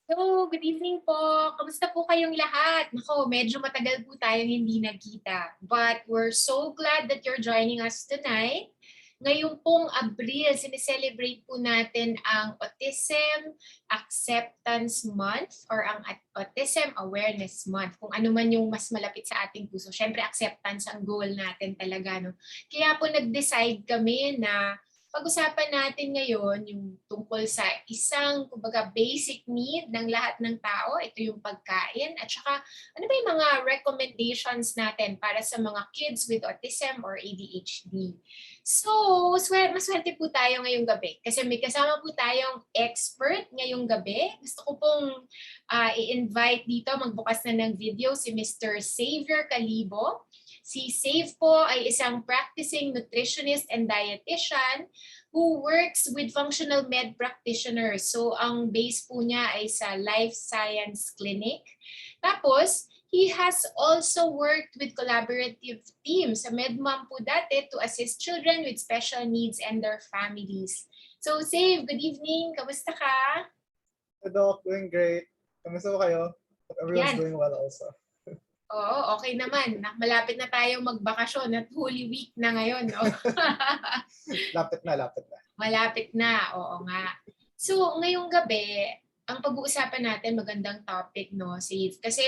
Hello, good evening po. Kamusta po kayong lahat? Nako, medyo matagal po tayong hindi nagkita. But we're so glad that you're joining us tonight. Ngayon pong Abril, sineselebrate po natin ang Autism Acceptance Month or ang Autism Awareness Month. Kung ano man yung mas malapit sa ating puso. Siyempre, acceptance ang goal natin talaga. No? Kaya po nag-decide kami na pag-usapan natin ngayon yung tungkol sa isang kumbaga basic need ng lahat ng tao, ito yung pagkain, at saka ano ba yung mga recommendations natin para sa mga kids with autism or ADHD. So, maswerte po tayo ngayong gabi kasi may kasama po tayong expert ngayong gabi. Gusto ko pong i-invite dito, magbukas na ng video si Mr. Xavier Calibo. Si Save po ay isang practicing nutritionist and dietitian who works with functional med practitioners. So ang base po niya ay sa Life Science Clinic. Tapos, he has also worked with collaborative teams sa MedMom po dati to assist children with special needs and their families. So Save, good evening. Kamusta ka? Hey, Doc, doing great. Kamusta po kayo? Hope everyone's Yan. doing well also. Oo, okay naman. Malapit na tayong magbakasyon at Holy Week na ngayon, no? Lapit na, lapit na. Malapit na, oo nga. So, ngayong gabi, ang pag-uusapan natin, magandang topic, no, Safe? Kasi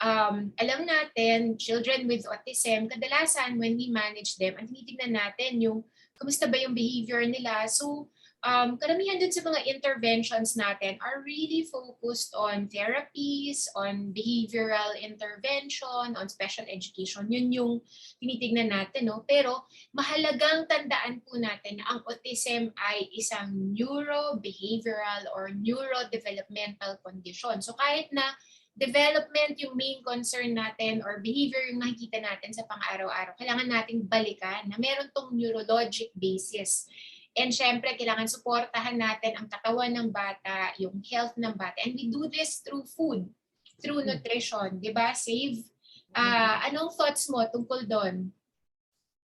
alam natin, children with autism, kadalasan when we manage them, ang tinitignan natin yung kamusta ba yung behavior nila. So, karamihan dun sa mga interventions natin are really focused on therapies, on behavioral intervention, on special education. Yun yung tinitignan natin, no? Pero mahalagang tandaan po natin na ang autism ay isang neurobehavioral or neurodevelopmental condition. So kahit na development yung main concern natin or behavior yung nakikita natin sa pang-araw-araw, kailangan nating balikan na meron tong neurologic basis. And syempre, kailangan suportahan natin ang katawan ng bata, yung health ng bata. And we do this through food, through nutrition. Di ba, Save? Anong thoughts mo tungkol doon?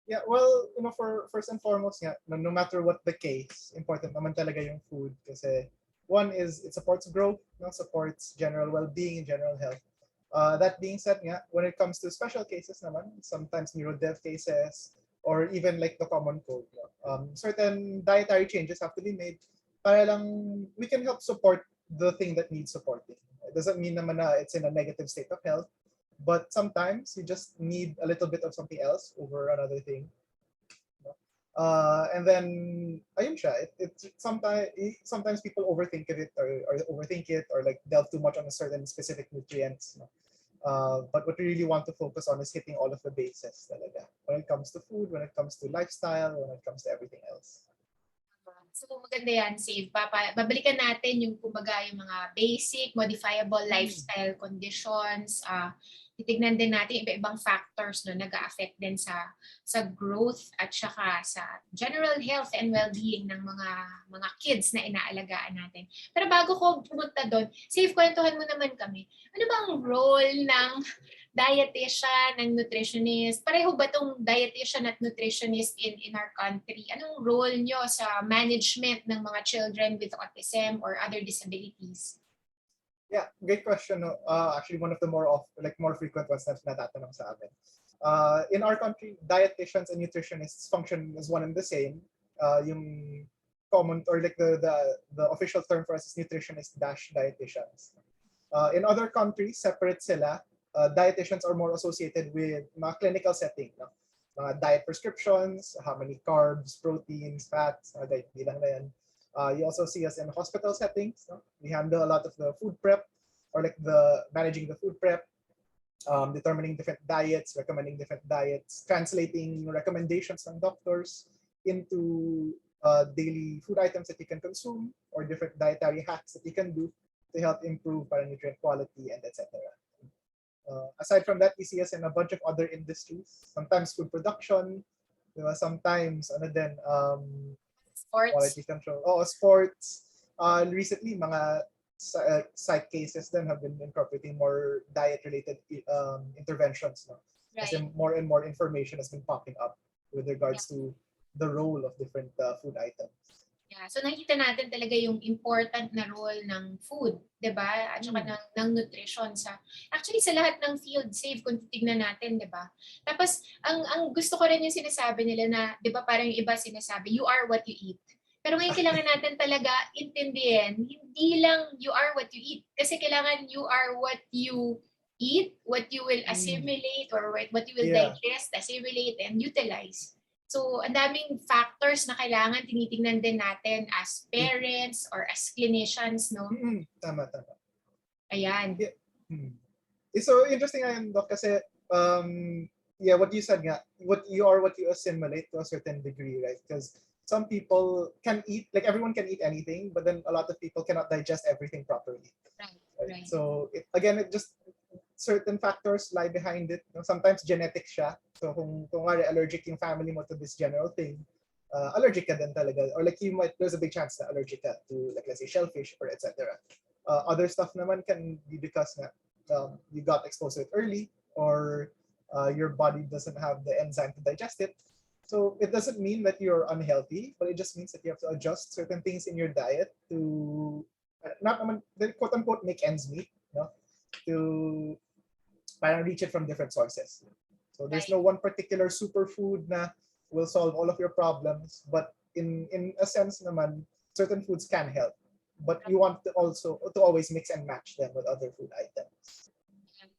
Yeah, well, for first and foremost, no matter what the case, important naman talaga yung food kasi one is it supports growth, supports general well-being and general health. That being said, when it comes to special cases naman, sometimes neurodev cases, or even like the common cold, certain dietary changes have to be made para lang we can help support the thing that needs supporting. It doesn't mean naman na it's in a negative state of health, but sometimes you just need a little bit of something else over another thing. And then, ayun siya. Sometimes people overthink of it or overthink it or like delve too much on a certain specific nutrients. But what we really want to focus on is hitting all of the bases talaga. When it comes to food, when it comes to lifestyle, when it comes to everything else. So maganda yan, Save. Babalikan natin yung kumbaga yung mga basic, modifiable lifestyle conditions. Titignan din natin iba-ibang factors no nag-a-affect din sa growth at saka sa general health and well-being ng mga kids na inaalagaan natin. Pero bago ko pumunta doon, Save, kwentuhan mo naman kami. Ano bang role ng dietitian, ng nutritionist? Pareho ba itong dietitian at nutritionist in our country? Anong role nyo sa management ng mga children with autism or other disabilities? Yeah, great question. No? Actually, one of the more frequent ones na natatanong sa amin. In our country, dietitians and nutritionists function as one and the same. Yung common or like the official term for us is nutritionist-dietitians. In other countries, separate sila. Dietitians are more associated with mga clinical setting, no? Mga diet prescriptions, how many carbs, proteins, fats, diet bilang na yan. You also see us in hospital settings. No? We handle a lot of the food prep or like managing the food prep, determining different diets, recommending different diets, translating recommendations from doctors into daily food items that you can consume or different dietary hacks that you can do to help improve nutrient quality and etc. Aside from that, we see us in a bunch of other industries. Sometimes food production, sometimes Sports. Quality control. Sports. Recently, mga site cases then have been incorporating more diet-related interventions. No? Right. Kasi more and more information has been popping up with regards to the role of different food items. Yeah. So nakita natin talaga yung important na role ng food, 'di ba? At saka ng nutrition actually sa lahat ng field save kung titignan natin, 'di ba? Tapos ang gusto ko rin yung sinasabi nila na 'di ba parang yung iba sinasabi, you are what you eat. Pero ngayon kailangan natin talaga intindihin, hindi lang you are what you eat. Kasi kailangan you are what you eat, what you will assimilate or what you will Yeah. digest, assimilate, and utilize. So, ang daming factors na kailangan tinitingnan din natin as parents or as clinicians, no? Tama. Ayan. Yeah. So, interesting nga yun, Doc, kasi, yeah, what you said nga, what you assimilate to a certain degree, right? Because some people can eat, like everyone can eat anything, but then a lot of people cannot digest everything properly. Right. So, it just certain factors lie behind it. Sometimes genetic siya. So kung allergic yung family mo to this general thing, allergic ka din talaga. Or like there's a big chance na allergic ka to, like, let's say shellfish or etc. Other stuff naman can be because you got exposed to it early, or your body doesn't have the enzyme to digest it. So it doesn't mean that you're unhealthy, but it just means that you have to adjust certain things in your diet to not quote unquote make ends meet, no? To parang reach it from different sources. So there's no one particular superfood na will solve all of your problems, but in a sense naman, certain foods can help. But you want to always mix and match them with other food items.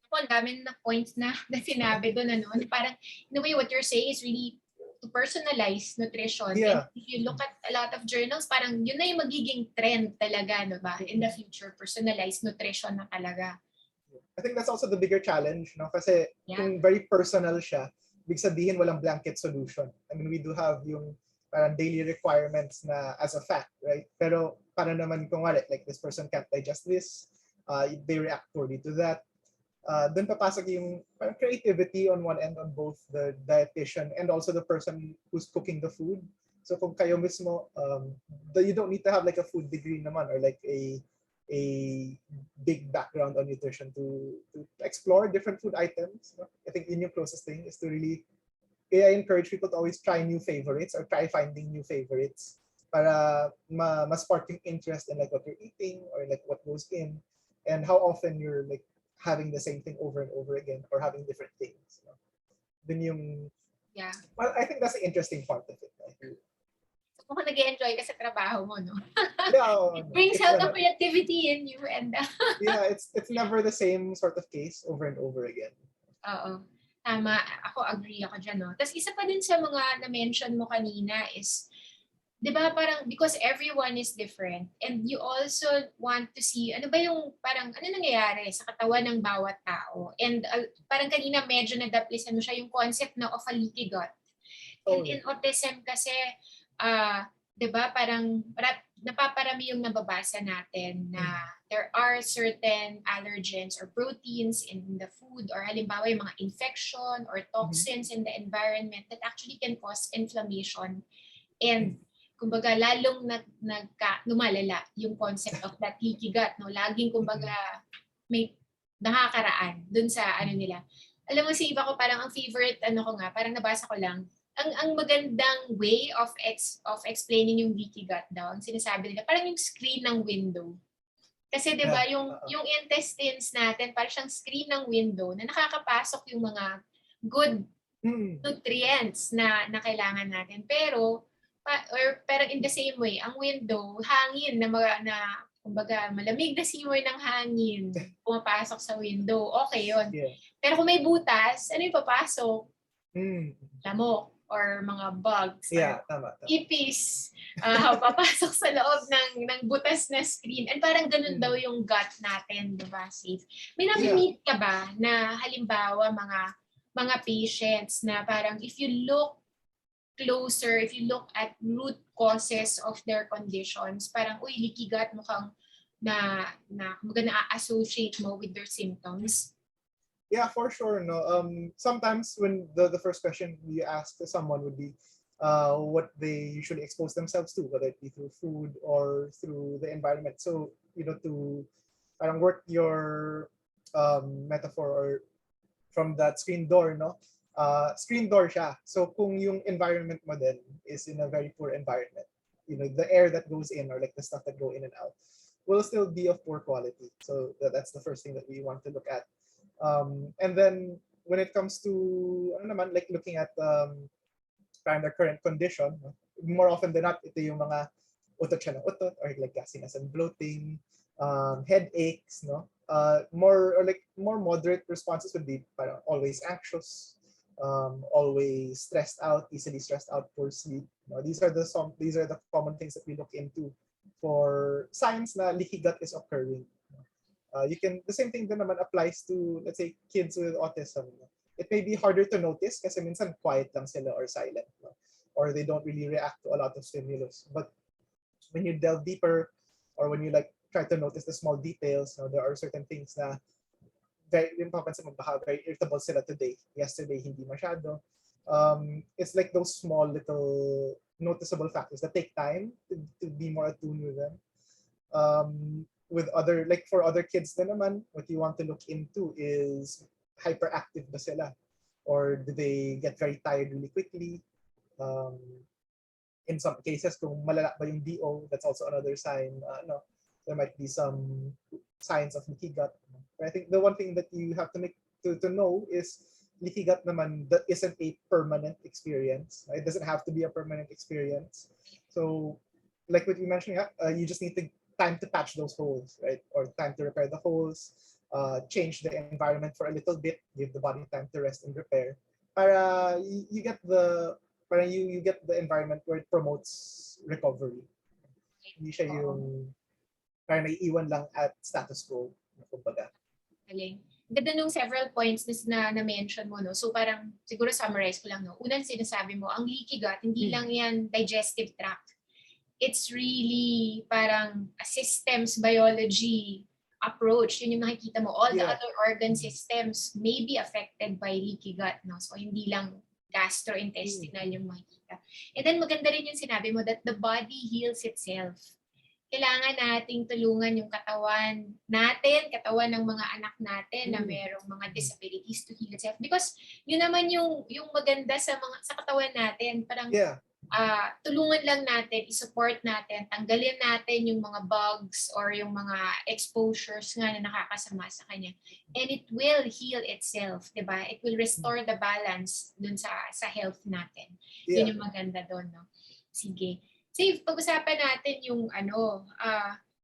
Ang dami na points na sinabi doon, ano? Parang, in a way, what you're saying is really to personalize nutrition. Yeah. And if you look at a lot of journals, parang yun na yung magiging trend talaga, no ba? In the future, personalized nutrition na talaga. I think that's also the bigger challenge, no? Kasi kung very personal siya, big sabihin walang blanket solution. I mean, we do have yung parang daily requirements na as a fact, right? Pero para naman kung like this person can't digest this, they react poorly to that. Dun papasok yung parang creativity on one end on both the dietitian and also the person who's cooking the food. So kung kayo mismo, you don't need to have like a food degree naman or like a big background on nutrition to explore different food items. I think your closest thing is to really, I encourage people to always try new favorites or try finding new favorites para ma-spark yung interest in like what you're eating or like what goes in and how often you're like having the same thing over and over again or having different things. Then yung, well, I think that's the interesting part of it. Right? Kung nag-enjoy ka sa trabaho mo, no? Yeah, it brings out the creativity in you and yeah, it's never the same sort of case over and over again. Oo. Tama. Ako agree ako dyan, no? Tapos isa pa din sa mga na-mention mo kanina is, di ba parang because everyone is different and you also want to see ano ba yung parang ano nangyayari sa katawan ng bawat tao. And parang kanina medyo nadaplisan mo siya yung concept na of a leaky gut. And in autism kasi, di ba parang napaparami yung nababasa natin na there are certain allergens or proteins in the food or halimbawa yung mga infection or toxins in the environment that actually can cause inflammation. And kumbaga lalong lumalala yung concept of that leaky gut, no? Laging kumbaga may nakakaraan dun sa ano nila. Alam mo si iba ko parang ang favorite ko nga, parang nabasa ko lang, ang magandang way of explaining yung leaky gut daw, ang sinasabi nila, parang yung screen ng window. Kasi 'di ba yung intestines natin parang siyang screen ng window na nakakapasok yung mga good nutrients na kailangan natin. Pero in the same way, ang window, hangin na kumbaga malamig na simoy ng hangin pumapasok sa window. Okay 'yon. Yeah. Pero kung may butas, ano yung papasok? Lamok or mga bugs or ipis papasok sa loob ng butas na screen. And parang ganun daw yung gut natin, di ba, Safe? May nami-meet ka ba na halimbawa mga patients na parang if you look closer, if you look at root causes of their conditions, parang leaky gut mukhang na-associate mo with their symptoms? Yeah, for sure. No, sometimes when the first question you ask to someone would be what they usually expose themselves to, whether it be through food or through the environment. So, to work your metaphor or from that screen door, no? Screen door siya. So kung yung environment mo din is in a very poor environment, the air that goes in, or like the stuff that go in and out, will still be of poor quality. So that's the first thing that we want to look at. And then when it comes to ano naman, like looking at parang their current condition, no? More often than not, ito yung mga utot siya ng utot, or like gasiness and bloating, headaches, no? More moderate responses would be parang always anxious, always stressed out, easily stressed out, poor sleep. No? These are the common things that we look into for signs na leaky gut is occurring. The same thing din naman applies to, let's say, kids with autism. It may be harder to notice kasi minsan quiet lang sila or silent, no? Or they don't really react to a lot of stimulus. But when you delve deeper, or when you like try to notice the small details, there are certain things na yung papansin mo, baka very irritable sila today. Yesterday, hindi masyado. It's like those small little noticeable factors that take time to be more attuned with them. For other kids na naman, what you want to look into is hyperactive ba sila? Or do they get very tired really quickly? In some cases, kung malala ba yung DO, that's also another sign. There might be some signs of leaky gut. But I think the one thing that you have to know is leaky gut naman, that isn't a permanent experience. It doesn't have to be a permanent experience. So, like what you mentioned, you just need time to patch those holes, right? Or time to repair the holes, change the environment for a little bit, give the body time to rest and repair. Para you get the environment where it promotes recovery. Hindi siya yung parang naiiwan lang at status quo, kumbaga. Galing. Ganda nung several points na-mention mo, no? So parang, siguro summarize ko lang, no? Unang sinasabi mo, ang leaky gut, hindi lang yan digestive tract. It's really parang a systems biology approach. Yun yung nakikita mo. All the other organ systems may be affected by leaky gut, no? So hindi lang gastrointestinal yung makikita. And then maganda rin yung sinabi mo that the body heals itself. Kailangan nating tulungan yung katawan ng mga anak natin na merong mga disabilities to heal itself. Because yun naman yung maganda sa katawan natin. Parang tulungan lang natin, i-support natin, tanggalin natin yung mga bugs or yung mga exposures nga na nakakasama sa kanya. And it will heal itself, di ba? It will restore the balance dun sa health natin. Yun yung maganda dun, no? Sige. Sige, pag-usapan natin yung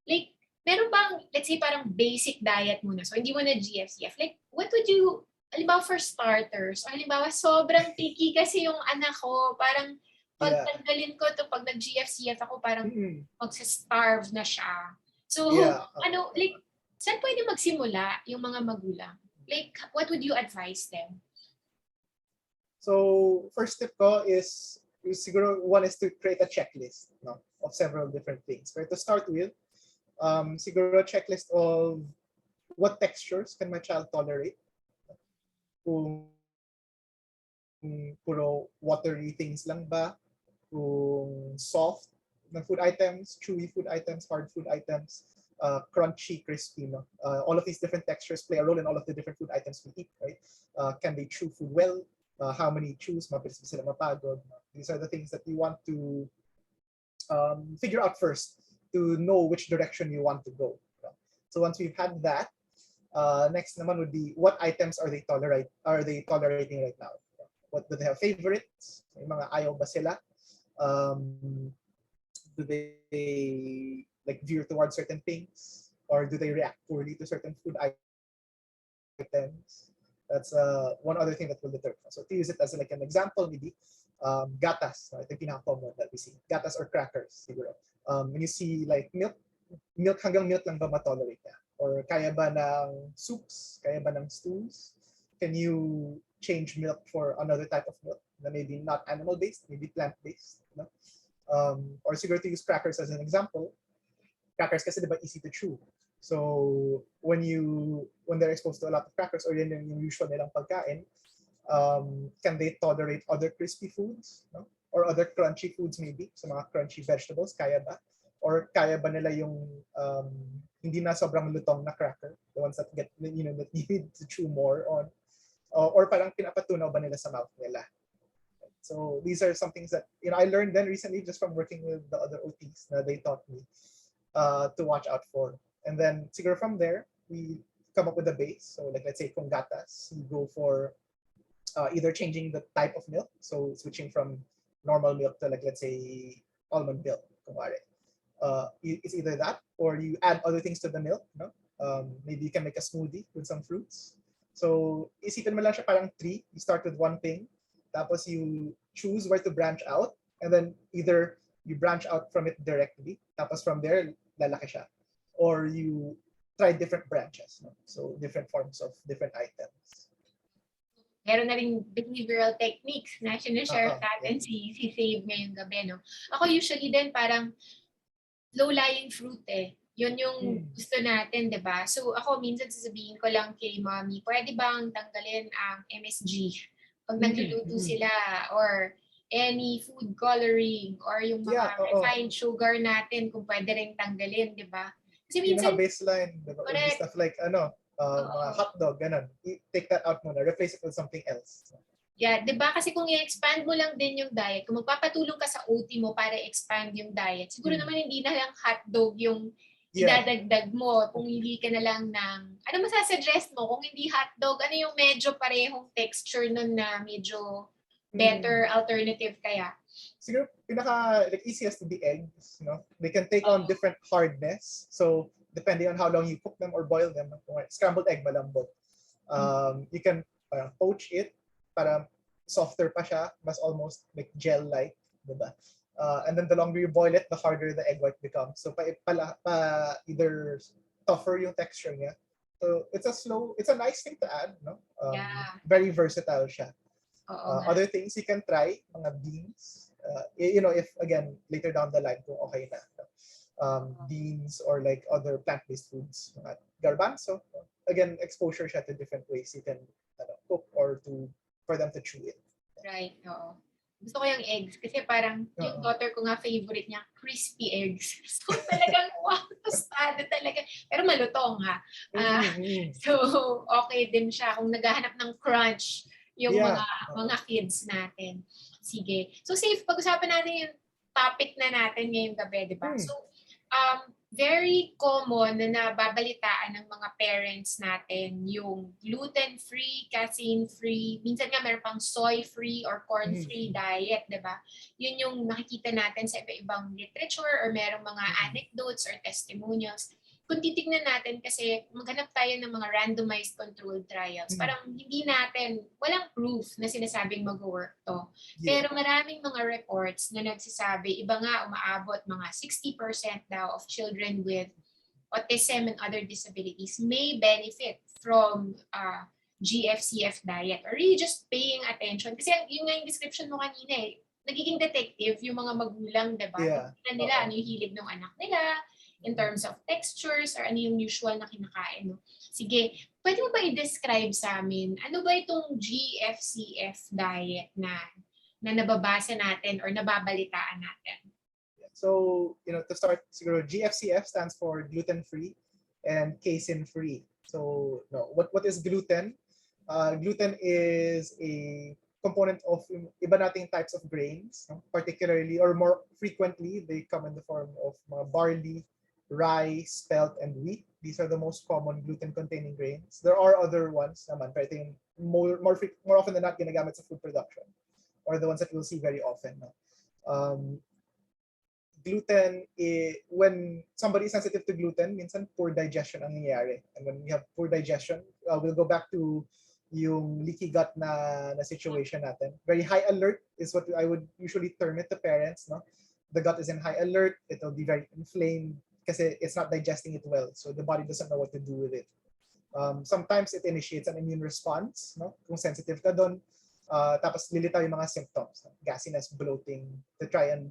like, meron bang, let's say parang basic diet muna. So, hindi mo na GFCF. Like, what would you, halimbawa for starters, o halimbawa sobrang picky kasi yung anak ko, parang pag tanggalin ko to, pag nag-GFCF ako, parang magsa-starve na siya. So, like, saan pwede magsimula yung mga magulang? Like, what would you advise them? So, first step ko is siguro one is to create a checklist, no, of several different things. But to start with, siguro a checklist of what textures can my child tolerate. Kung puro watery things lang ba, kung soft na food items, chewy food items, hard food items, crunchy, crispy, no? All of these different textures play a role in all of the different food items we eat, right? Can they chew food well? How many chews, mabilis ba sila mapagod? These are the things that you want to figure out first to know which direction you want to go. So once we've had that, next naman would be what items are they tolerating right now? What do they have favorites? May mga ayaw ba sila? Do they like veer towards certain things, or do they react poorly to certain food items? That's one other thing that will determine. So to use it as like an example, maybe gatas. Ito yung pinaka-common that we see. Gatas or crackers, siguro. When you see like milk hanggang milk lang ba matolerate niya? Or kaya ba ng soups? Kaya ba ng stews? Can you change milk for another type of milk na maybe not animal-based, maybe plant-based? No? Or siguro to use crackers as an example. Crackers kasi diba easy to chew. So when they're exposed to a lot of crackers, or yan yung usual nilang pagkain, can they tolerate other crispy foods, no? Or other crunchy foods maybe, sa mga crunchy vegetables, kaya ba? Or kaya ba nila yung hindi na sobrang lutong na cracker, the ones that that you need to chew more on, or parang pinapatunaw ba nila sa mouth nila? So these are some things that I learned then recently just from working with the other OTs that they taught me to watch out for. And then siguro from there, we come up with a base. So like let's say kung gatas, you go for either changing the type of milk, so switching from normal milk to like let's say almond milk. Kunwari. It's either that or you add other things to the milk. No? Maybe you can make a smoothie with some fruits. So isipin mo lang siya parang tree. You start with one thing, tapos you choose where to branch out, and then either you branch out from it directly, tapos from there lalaki siya, or you try different branches. No? So different forms of different items. Meron na rin behavioral techniques na sinashare Yeah. natin si Save ngayong gabi, no? Ako usually din parang low-lying fruit eh. Yun yung gusto natin, di ba? So ako minsan sasabihin ko lang kay mommy, pwede bang tanggalin ang MSG pag nagluluto sila, or any food coloring, or yung mga refined sugar natin kung pwede rin tanggalin, di ba? Kasi minsan, yung baseline, diba? Stuff like mga hotdog, ganun. Take that out muna, replace it with something else. Yeah, 'di ba? Kasi kung i-expand mo lang din yung diet, kung magpapatulong ka sa OT mo para expand yung diet, siguro naman hindi na lang hotdog yung idadagdag mo. Kung hindi ka na lang ng, ano masasuggest mo? Kung hindi hotdog, ano yung medyo parehong texture nun na medyo better alternative kaya? Siguro like easiest to be eggs, no? They can take on different hardness. So depending on how long you cook them or boil them, scrambled egg malambot. You can poach it para softer pa siya, mas almost like gel-like, diba? And then the longer you boil it, the harder the egg white becomes. So either tougher yung texture niya. So it's a nice thing to add, no? Very versatile siya. Other things you can try, mga beans. If again later down the line kung okay na. Beans or like other plant-based foods, garbanzo. Again, exposure siya to different ways you can cook or for them to chew it. Right, oo. Gusto ko yung eggs kasi parang yung daughter ko nga favorite niya, crispy eggs. So talagang wow, tostado talaga. Pero malutong ha. So okay din siya kung naghahanap ng crunch yung mga kids natin. Sige. So safe, pag-usapan natin yung topic na natin ngayong gabi, di ba? So very common na nababalitaan ng mga parents natin yung gluten-free, casein-free, minsan nga meron pang soy-free or corn-free diet, di ba? Yun yung nakikita natin sa iba-ibang literature or merong mga anecdotes or testimonials. Kung titignan natin kasi maghanap tayo ng mga randomized controlled trials, parang walang proof na sinasabing mag-work to. Pero maraming mga reports na nagsasabi, iba nga umaabot mga 60% daw of children with autism and other disabilities may benefit from GFCF diet or really just paying attention. Kasi yun nga yung description mo kanina eh, nagiging detective yung mga magulang, diba? Tignan nila ano yung hilig ng anak nila, in terms of textures or ano yung usual na kinakain. No? Sige, pwede mo ba i-describe sa amin, ano ba itong GFCF diet na nababasa natin or nababalitaan natin? So, to start, siguro GFCF stands for gluten-free and casein-free. So, what is gluten? Gluten is a component of iba nating types of grains, particularly or more frequently, they come in the form of barley, rye, spelt, and wheat. These are the most common gluten-containing grains. There are other ones naman, pero ito yung more often than not ginagamit sa food production, or the ones that we'll see very often. No? Gluten, when somebody is sensitive to gluten, minsan poor digestion ang nangyayari. And when we have poor digestion, we'll go back to yung leaky gut na situation natin. Very high alert is what I would usually term it to parents. No? The gut is in high alert. It'll be very inflamed kasi it's not digesting it well. So the body doesn't know what to do with it. Sometimes it initiates an immune response, no? Kung sensitive ka doon. Tapos lilitaw yung mga symptoms, gasiness, bloating, to try and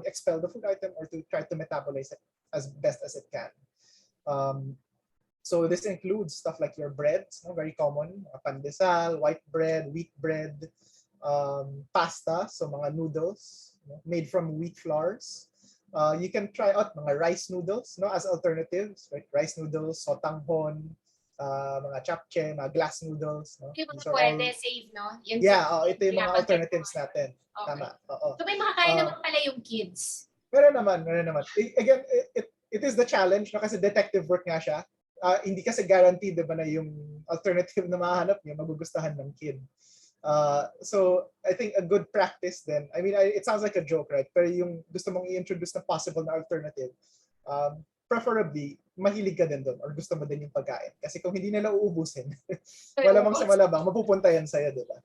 expel the food item or to try to metabolize it as best as it can. So this includes stuff like your breads, very common, pandesal, white bread, wheat bread, pasta, so mga noodles made from wheat flours. You can try out mga rice noodles as alternatives, right? Rice noodles, sotanghon, mga japchae, mga glass noodles, no? Yung mga These are all, pwede save, no? Yung ito yung mga kinakontent mo. alternatives natin. Okay. Tama, oo. So may makakain Uh, naman pala yung kids. meron naman. Again, it is the challenge, no? Kasi detective work nga siya. Hindi kasi guaranteed, diba, na yung alternative na mahanap niyo, magugustuhan ng kid. So I think a good practice then, I mean, it sounds like a joke, right? Pero yung gusto mong i-introduce na possible na alternative, preferably, mahilig ka din doon or gusto mo din yung pagkain. Kasi kung hindi nila uubusin, malamang sa malabang, mapupunta yan sa'yo, diba?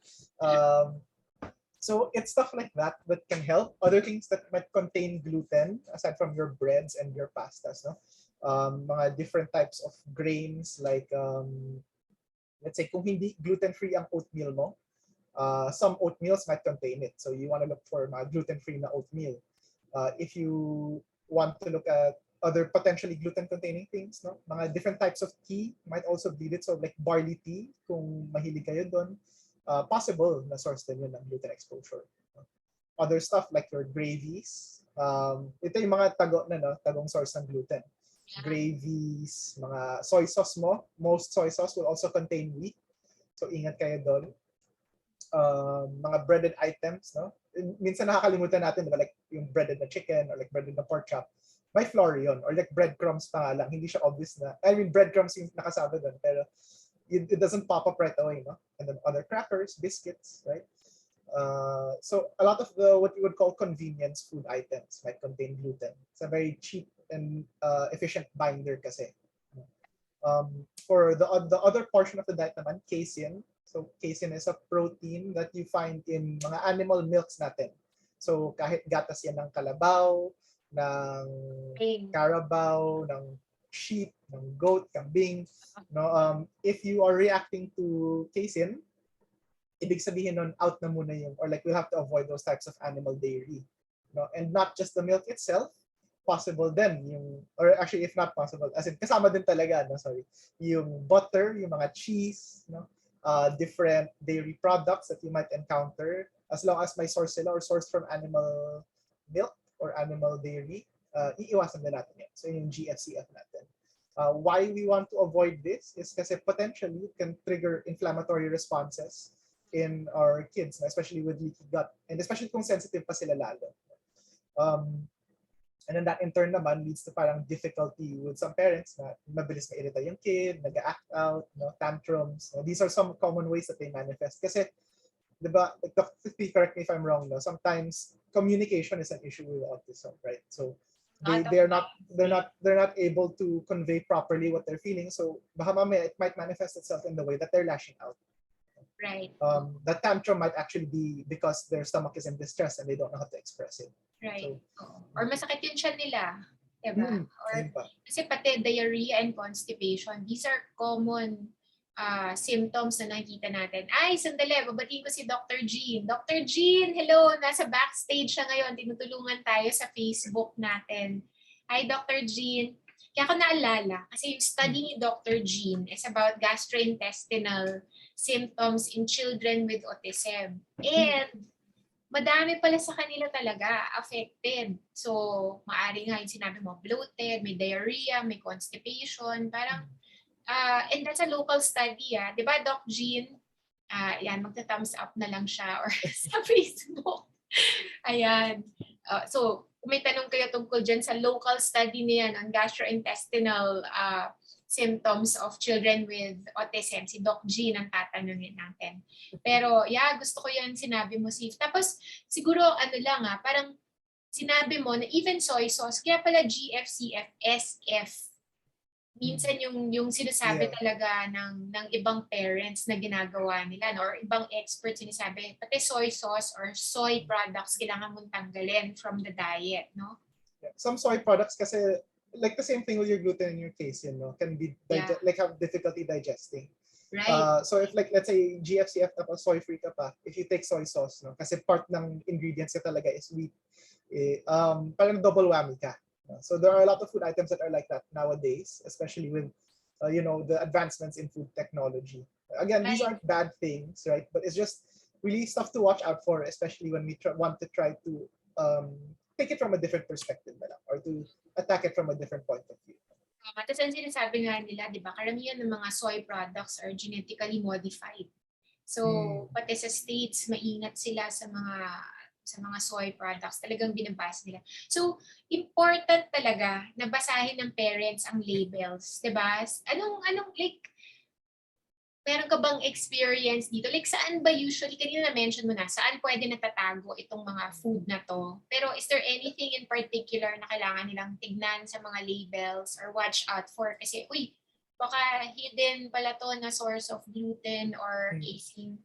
So it's stuff like that that can help. Other things that might contain gluten, aside from your breads and your pastas, no? Mga different types of grains like, let's say, kung hindi gluten-free ang oatmeal mo, some oatmeals might contain it. So you want to look for mga gluten-free na oatmeal. If you want to look at other potentially gluten-containing things, no? Mga different types of tea might also bleed it. So like barley tea, kung mahilig kayo doon, possible na source din yun ng gluten exposure. Other stuff like your gravies, ito yung mga tagong source ng gluten. Gravies, mga soy sauce mo, most soy sauce will also contain wheat. So ingat kayo doon. Mga breaded items, no? Minsan nakakalimutan natin, diba, like yung breaded na chicken or like breaded na pork chop, may flour yun, or like breadcrumbs pa nga lang, hindi siya obvious na, I mean, breadcrumbs yung nakasama doon, pero it doesn't pop up right away, no? And then other crackers, biscuits, right? So a lot of the what you would call convenience food items might contain gluten. It's a very cheap and efficient binder kasi. For the other portion of the diet naman, casein. So casein is a protein that you find in mga animal milks natin. So kahit gatas yan ng kalabaw, ng carabao, ng sheep, ng goat, kambing, no, if you are reacting to casein, ibig sabihin nun out na muna yung, or like we'll have to avoid those types of animal dairy, no? And not just the milk itself, possible then yung, or actually if not possible, as in kasama din talaga, no, sorry, yung butter, yung mga cheese, no, different dairy products that you might encounter, as long as may source sila or sourced from animal milk or animal dairy, iiwasan din natin yan. So yung GFCF natin. Why we want to avoid this is kasi potentially it can trigger inflammatory responses in our kids, especially with leaky gut, and especially kung sensitive pa sila lalo. And then that in turn naman leads to parang difficulty with some parents na mabilis ma-irita yung kid, nag-act out, no, tantrums. No? These are some common ways that they manifest. Kasi, diba, Dr. Tippy, correct me if I'm wrong, no? Sometimes communication is an issue with autism, right? So they're not able to convey properly what they're feeling. So baka mamaya it might manifest itself in the way that they're lashing out. Right. The tantrum might actually be because their stomach is in distress and they don't know how to express it. Right. So, or masakit yung tiyan nila. Diba? Or kasi pati diarrhea and constipation, these are common symptoms na nakikita natin. Ay, sandali, babatiin ko si Dr. Jean. Dr. Jean, hello! Nasa backstage siya ngayon. Tinutulungan tayo sa Facebook natin. Hi, Dr. Jean. Kaya ako naalala, kasi yung study ni Dr. Jean is about gastrointestinal symptoms in children with autism. And madami pala sa kanila talaga affected. So, maaari nga yung sinabi mo, bloated, may diarrhea, may constipation, parang, and that's a local study, Di ba, Doc Jean? Yan, magta-thumbs up na lang siya or sa Facebook. Ayan. So, kung may tanong kayo tungkol dyan sa local study niyan on gastrointestinal symptoms of children with autism, si Doc Jean ang tatanungin natin. Pero yeah, gusto ko yan sinabi mo, Sif. Tapos siguro ano lang parang sinabi mo na even soy sauce, kaya pala GFCF, SF. Minsan yung sinasabi talaga ng ibang parents na ginagawa nila, no? Or ibang experts sinasabi, pati soy sauce or soy products kailangan mong tanggalin from the diet, no? Yeah. Some soy products kasi, like the same thing with your gluten in your case, can be like have difficulty digesting. Right. So if like let's say GFCF ka pa, soy free ka pa, if you take soy sauce, no, kasi part ng ingredients ka talaga is wheat, parang double whammy ka. So there are a lot of food items that are like that nowadays, especially with the advancements in food technology. Again, these aren't bad things, right? But it's just really stuff to watch out for, especially when we want to try to take it from a different perspective or to attack it from a different point of view. Tapos ang sinasabi nga nila, di ba, karamihan ng mga soy products are genetically modified. So, pati sa States, maingat sila sa mga soy products. Talagang binabasa nila. So, important talaga na basahin ng parents ang labels, 'di ba? Like, meron ka bang experience dito? Like, saan ba usually, kanina na-mention mo na, saan pwede natatago itong mga food na to? Pero is there anything in particular na kailangan nilang tignan sa mga labels or watch out for? Kasi, uy, baka hidden pala to na source of gluten or casein.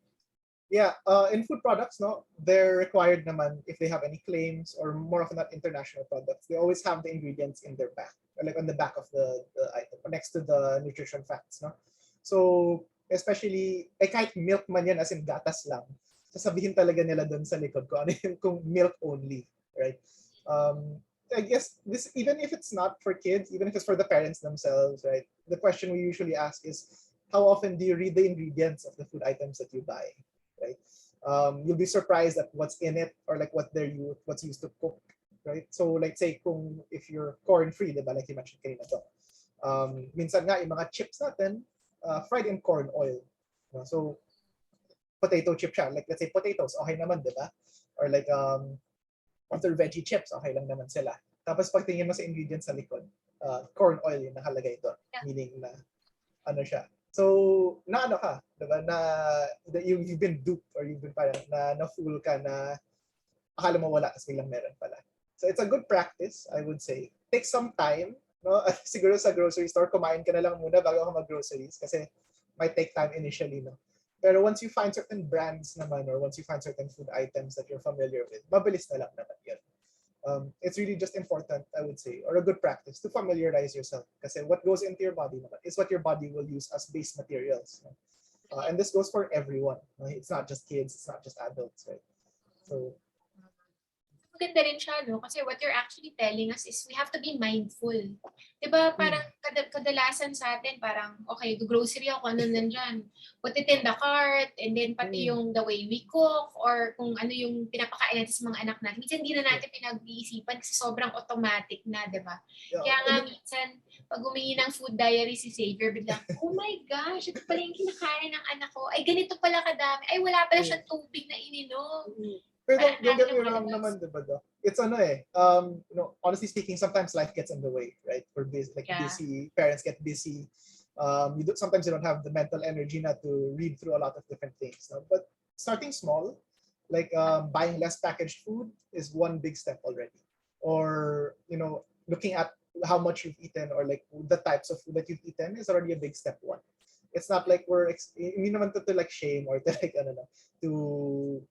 Yeah, in food products, no, they're required naman if they have any claims or more often not international products. They always have the ingredients in their back, like on the back of the item, next to the nutrition facts, no. So especially, kahit milk man yan, as in gatas lang, sasabihin talaga nila doon sa likod ko ano yung kung milk only, right? I guess this, even if it's not for kids, even if it's for the parents themselves, right? The question we usually ask is, how often do you read the ingredients of the food items that you buy? Right? You'll be surprised at what's in it or like what's used to cook, right? So like say if you're corn-free, diba, like you mentioned kanina to. Minsan nga yung mga chips natin, fried in corn oil. So potato chip siya. Like let's say potatoes, okay naman, diba? Or like other veggie chips, okay lang naman sila. Tapos pagtingin mo sa ingredients sa likod, corn oil yung nakalagay doon. Meaning na ano siya. So, na ano ka, diba? Na you've been duped or you've been parang na-fool ka na akala mo wala kasi biglang meron pala. So, it's a good practice, I would say. Take some time, no? Siguro sa grocery store, kumain ka na lang muna bago ka mag-groceries kasi might take time initially, no? Pero once you find certain brands naman or once you find certain food items that you're familiar with, mabilis na lang naman yun. It's really just important, I would say, or a good practice to familiarize yourself. Because what goes into your body is what your body will use as base materials. And this goes for everyone. It's not just kids, it's not just adults, right? So, maganda rin siya, no? Kasi what you're actually telling us is we have to be mindful. Diba, parang kadalasan sa atin, parang, okay, grocery ako, ano nandyan. Put it in the cart, and then pati yung the way we cook, or kung ano yung pinapakain natin sa mga anak natin. Minsan hindi na natin pinag-iisipan kasi sobrang automatic na, diba? Kaya nga minsan, pag humingi ng food diary si Xavier, biglang, oh my gosh, ito pala yung kinakain ng anak ko. Ay, ganito pala kadami. Ay, wala pala siyang tubig na ininom. Pero don't get me wrong naman, diba? It's ano honestly speaking, sometimes life gets in the way, right? We're busy, busy, parents get busy. Sometimes you don't have the mental energy not to read through a lot of different things. No? But starting small, like buying less packaged food is one big step already. Or, looking at how much you've eaten or like the types of food that you've eaten is already a big step one. It's not like hindi naman to like shame or to like to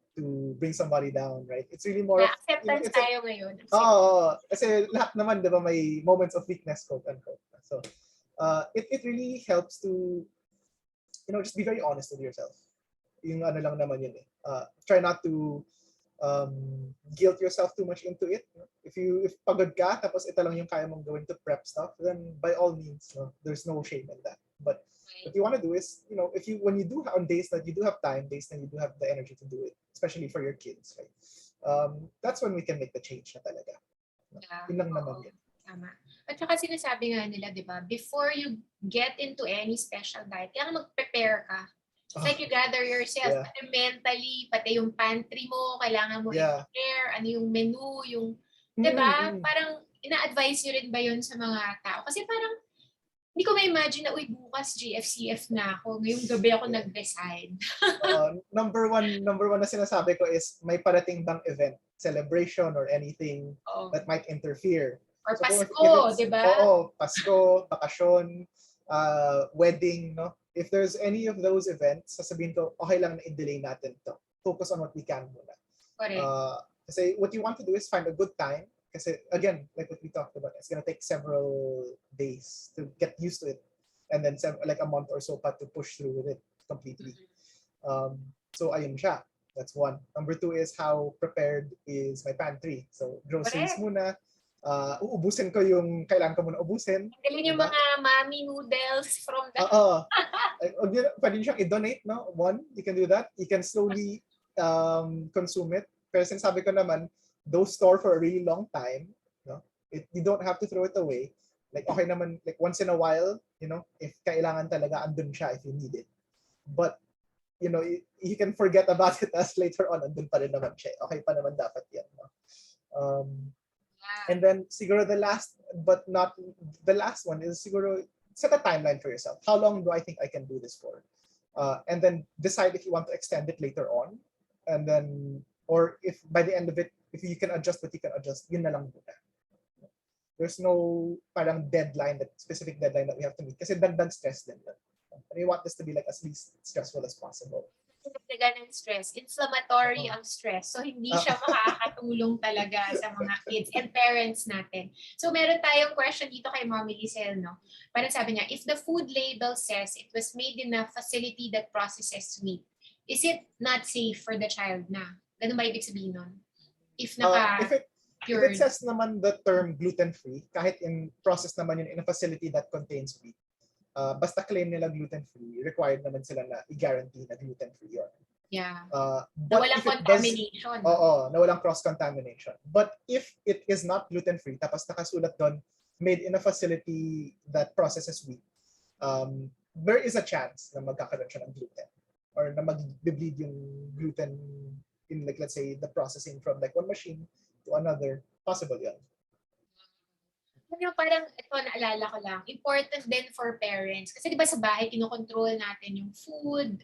bring somebody down, right? It's really more acceptance tayo ngayon. Kasi lahat naman, di ba, may moments of weakness, quote unquote. So, it really helps to, just be very honest with yourself. Yung ano lang naman yun eh. Try not to guilt yourself too much into it. If pagod ka, tapos ito lang yung kaya mong gawin to prep stuff, then by all means, there's no shame in that. But what you want to do is, when you do on days that you do have time, days that you do have the energy to do it, especially for your kids, right? That's when we can make the change na talaga. Yun lang naman yun. Tama. At saka sinasabi nga nila, di ba, before you get into any special diet, kaya mag-prepare ka. It's like you gather yourself, pati mentally, pati yung pantry mo, kailangan mo i-prepare, ano yung menu, yung, di ba? Parang, ina-advise nyo rin ba yun sa mga tao? Kasi parang, hindi ko ma-imagine na, uy, bukas GFCF na ako. Ngayong gabi ako nag-decide. Number one na sinasabi ko is may parating bang event, celebration, or anything that might interfere. Or Pasko, di ba? Oo, Pasko, bakasyon, wedding, no? If there's any of those events, sasabihin ko, okay lang na i-delay natin to. Focus on what we can muna. Correct. Kasi what you want to do is find a good time. Kasi again, like what we talked about, it's gonna take several days to get used to it. And then like a month or so pa to push through with it completely. So ayun siya. That's one. Number two is how prepared is my pantry. So groceries muna. Uubusin ko yung kailangan ko muna ubusin. Galing yung mga mommy noodles from the... Pwede siyang i-donate, no? One, you can do that. You can slowly consume it. Pero sinasabi ko naman, those store for a really long time. No? You don't have to throw it away. Like, okay naman, like, once in a while, you know, if kailangan talaga, andun siya if you need it. But, you know, you can forget about it as later on, andun pa rin naman siya. Okay pa naman dapat yan, no? And then, siguro the last, but not the last one is siguro, set a timeline for yourself. How long do I think I can do this for? And then decide if you want to extend it later on. And then, or if by the end of it, if you can adjust what you can adjust, yun na lang muna. There's no parang deadline, that specific deadline that we have to meet. Kasi dagdag stress din. And we want this to be like as least stressful as possible. Ng stress. Inflammatory ang stress. So, hindi siya makakatulong talaga sa mga kids and parents natin. So, meron tayong question dito kay Mommy Giselle, no? Parang sabi niya, if the food label says it was made in a facility that processes meat, is it not safe for the child na? Ganun ba ibig sabihin nun? If if it says naman the term gluten-free, kahit in process naman yun in a facility that contains meat, basta claim nila gluten-free, required naman sila na i-guarantee na gluten-free yun. Yeah. But na walang contamination. Na walang cross-contamination. But if it is not gluten-free, tapos nakasulat doon, made in a facility that processes wheat, there is a chance na magkakaroon siya ng gluten. Or na mag-bleed yung gluten in, like, let's say, the processing from like one machine to another. Possible yan. Parang ito, naalala ko lang, important din for parents. Kasi di ba sa bahay, kinokontrol natin yung food,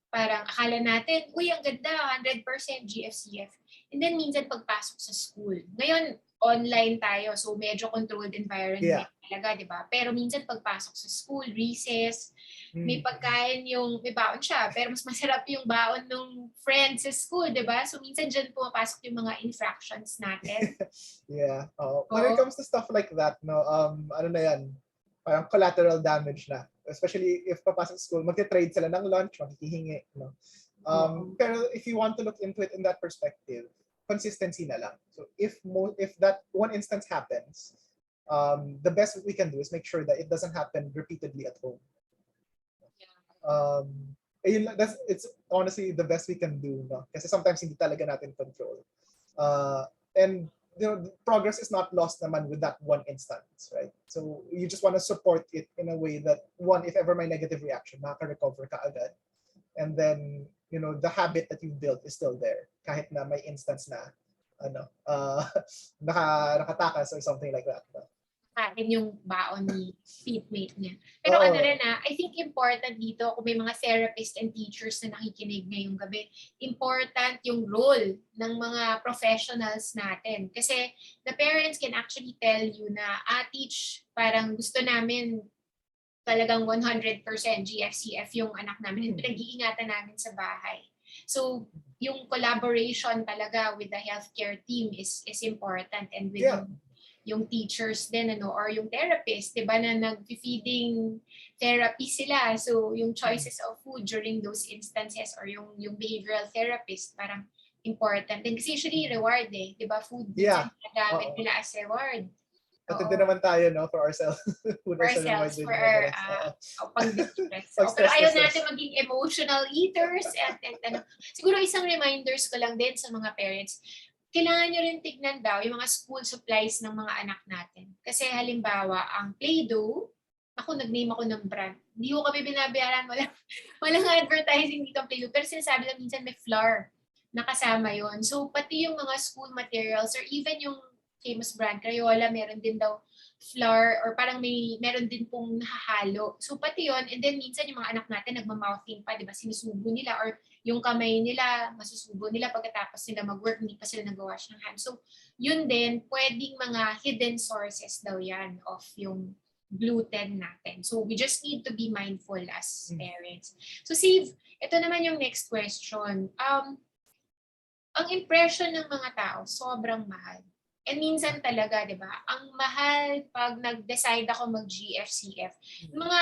parang akala natin, uy, ang ganda, 100% GFCF. And then minsan pagpasok sa school. Ngayon, online tayo, so medyo controlled environment talaga, di ba? Pero minsan pagpasok sa school, recess, may pagkain may baon siya, pero mas masarap yung baon ng friends sa school, di ba? So minsan dyan pumapasok yung mga infractions natin. When it comes to stuff like that, no, ano na yan, parang collateral damage na. Especially if papasok sa school, magte-trade sila ng lunch, makikihingi, no? Pero if you want to look into it in that perspective, consistency na lang. So if that one instance happens, the best we can do is make sure that it doesn't happen repeatedly at home. It's honestly the best we can do, no? Kasi sometimes hindi talaga natin control. And you know, progress is not lost naman with that one instance, right? So you just want to support it in a way that, one, if ever may negative reaction, makaka-recover ka agad. And then, you know, the habit that you built is still there, kahit na may instance na nakatakas or something like that. Kain yung baon ni seatmate niya. Pero I think important dito, kung may mga therapists and teachers na nakikinig ngayong gabi, important yung role ng mga professionals natin. Kasi the parents can actually tell you na, teach, parang gusto namin talagang 100% GFCF yung anak namin. Pinag-iingatan namin sa bahay. So, yung collaboration talaga with the healthcare team is important, and with yung teachers din, or yung therapist, di ba, na nag-feeding therapy sila. So, yung choices of food during those instances, or yung behavioral therapist, parang important. And kasi usually reward di ba, food nagamit nila as reward. At hindi naman tayo, no, for ourselves. For ourselves, for our pang-distress. Pero ayaw natin maging emotional eaters. And siguro isang reminders ko lang din sa mga parents, kailangan nyo rin tignan daw yung mga school supplies ng mga anak natin. Kasi halimbawa, ang Play-Doh, nag-name ako ng brand. Hindi ko kami binabayaran, walang advertising dito ang Play-Doh. Pero sinasabi lang minsan may flour na kasama yon. So, pati yung mga school materials, or even yung famous brand, Crayola, meron din daw flour, or parang meron din pong nahahalo. So, pati yon. And then, minsan yung mga anak natin nagmamouthing pa, di ba? Sinusubo nila, or yung kamay nila, masusubo nila pagkatapos nila mag-work, hindi pa sila nag-wash ng hands. So, yun din, pwedeng mga hidden sources daw yan of yung gluten natin. So, we just need to be mindful as parents. So, Steve, ito naman yung next question. Ang impression ng mga tao, sobrang mahal. And minsan talaga, di ba, ang mahal pag nag-decide ako mag-GFCF. Mga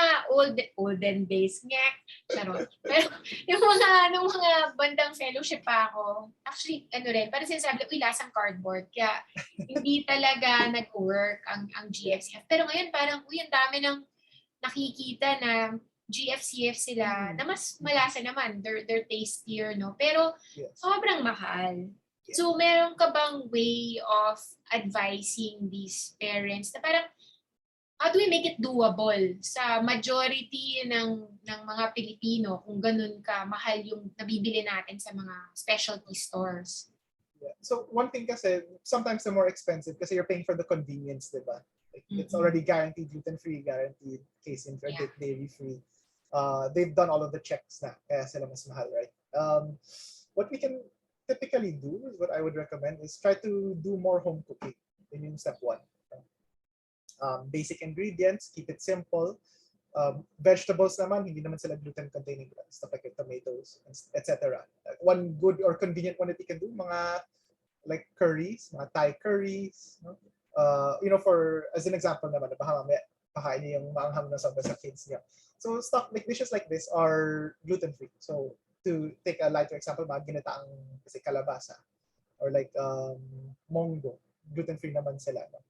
olden days, charot. Pero yung mga bandang fellowship pa ako, actually, parang sinasabi, lasang cardboard. Kaya hindi talaga nag-work ang GFCF. Pero ngayon parang, ang dami ng nakikita na GFCF sila, na mas malasa naman, they're tastier, no? Pero sobrang mahal. So, meron ka bang way of advising these parents na parang how do we make it doable sa majority ng mga Pilipino kung ganun ka mahal yung nabibili natin sa mga specialty stores? Yeah. So one thing kasi, sometimes they're more expensive kasi you're paying for the convenience, diba? Like, it's already guaranteed gluten-free, guaranteed casein-free, dairy-free. They've done all of the checks na, kaya sila mas mahal, right? What we can typically do, what I would recommend, is try to do more home cooking. Yun yung step one. Basic ingredients, keep it simple. Vegetables naman, hindi naman sila gluten-containing, stuff like tomatoes, etc. One good or convenient one that you can do, mga like curries, mga Thai curries, no? For, as an example naman, baka mamaya pakain niyo yung maanghang na sobra sa kids niya. So stuff like dishes like this are gluten-free. So to take a lighter example, mga ginataang kasi kalabasa or like mongo, gluten-free naman sila. No?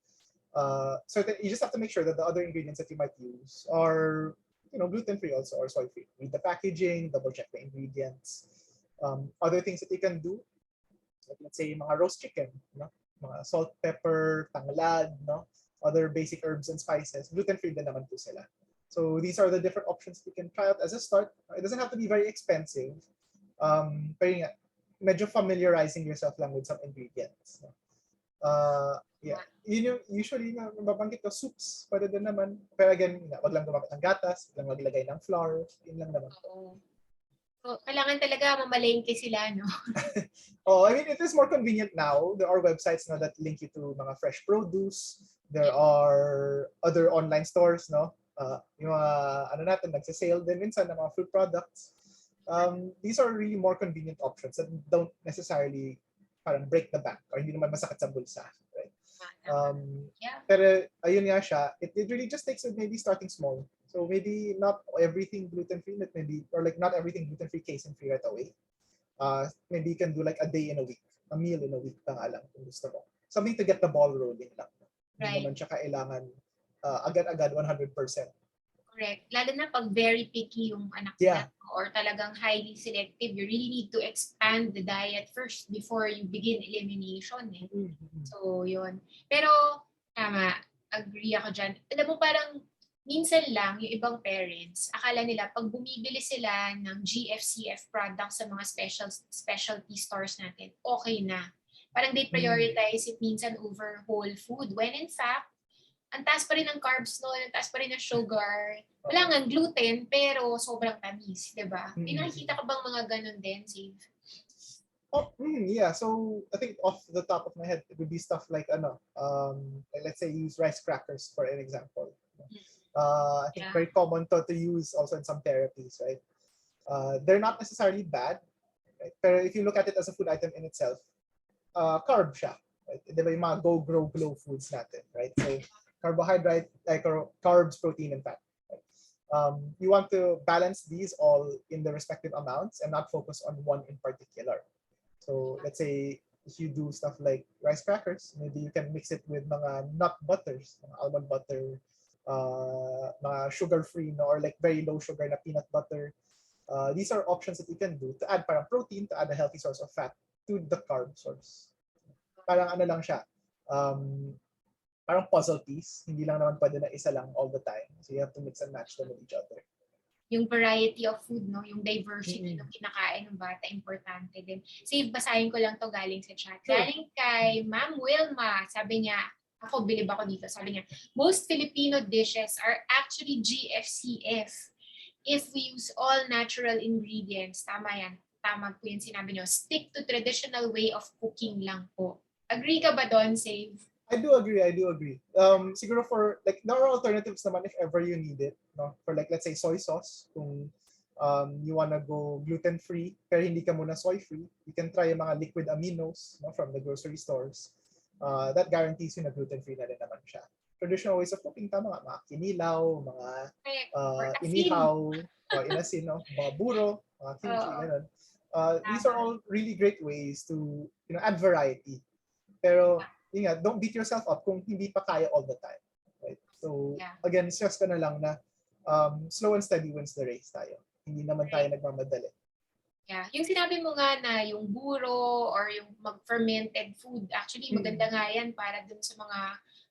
So that you just have to make sure that the other ingredients that you might use are, gluten-free also or soy-free. Read the packaging, double check the ingredients. Other things that you can do, like let's say mga roast chicken, no? Mga salt, pepper, tanglad, no? Other basic herbs and spices, gluten-free din naman po sila. So these are the different options you can try out as a start. It doesn't have to be very expensive. Pero yun, medyo familiarizing yourself lang with some ingredients. No? Yeah. Yun yung usually na mabanggit ko, soups, pwede din naman. Pero again, wag lang gumamit ng gatas, wag lang maglagay ng flour, yun lang naman. So, kailangan talaga mamalengke sila, no? I mean, it is more convenient now. There are websites now that link you to mga fresh produce. There are other online stores, no? Yung mga, natin, nagsasale din minsan ng mga food products. These are really more convenient options that don't necessarily parang break the bank or hindi naman masakit sa bulsa. Right? Pero ayun nga siya, it really just takes maybe starting small. So maybe not everything gluten-free, but maybe, or like not everything gluten-free, casein-free right away. Maybe you can do like a day in a week, a meal in a week pa nga lang kung gusto mo. Something to get the ball rolling lang. Hindi naman siya kailangan agad-agad 100%. Correct. Lalo na pag very picky yung anak nila or talagang highly selective, you really need to expand the diet first before you begin elimination. So, yun. Pero, tama, agree ako dyan. Alam mo, parang minsan lang yung ibang parents, akala nila pag bumibili sila ng GFCF products sa mga specialty stores natin, okay na. Parang they prioritize it minsan over whole food. When in fact, ang taas pa rin ng carbs no, ang taas pa rin ng sugar. Wala nga gluten, pero sobrang tamis, di ba? May nakikita ka bang mga ganun din, Steve? Yeah. So I think off the top of my head, it would be stuff like let's say use rice crackers for an example. I think very common to use also in some therapies, right? They're not necessarily bad, right? Pero if you look at it as a food item in itself, carb siya. Right? Di ba yung mga go, grow, glow foods natin, right? So carbohydrate, like carbs, protein, and fat. Right? You want to balance these all in the respective amounts and not focus on one in particular. So let's say if you do stuff like rice crackers, maybe you can mix it with mga nut butters, mga almond butter, mga sugar-free, no, or like very low sugar na peanut butter. These are options that you can do to add parang protein, to add a healthy source of fat to the carb source. Parang lang siya, parang puzzle piece. Hindi lang naman pwede na isa lang all the time. So you have to mix and match them with each other. Yung variety of food, no? Yung diversity ng kinakain ng bata, importante din. Save, basahin ko lang to galing sa chat. Sure. Galing kay Ma'am Wilma. Sabi niya, ako bilib ako dito. Sabi niya, most Filipino dishes are actually GFCF if we use all natural ingredients. Tama yan. Tama po yung sinabi niyo. Stick to traditional way of cooking lang po. Agree ka ba doon, Save? I do agree. Siguro for, like, there are alternatives naman if ever you need it. No? For like, let's say soy sauce. Kung you wanna go gluten-free, pero hindi ka muna soy-free, you can try yung mga liquid aminos, no, from the grocery stores. That guarantees you na gluten-free na rin naman siya. Traditional ways of cooking, tama nga, mga kinilaw, mga inihaw, inasin, no? Mga buro, mga kimchi, ganun. These are all really great ways to add variety. Pero don't beat yourself up kung hindi pa kaya all the time. Right? So again, stress ka na lang na slow and steady wins the race tayo. Hindi naman tayo nagmamadali. Yeah. Yung sinabi mo nga na yung buro or yung mag-fermented food, actually maganda nga yan para dun sa mga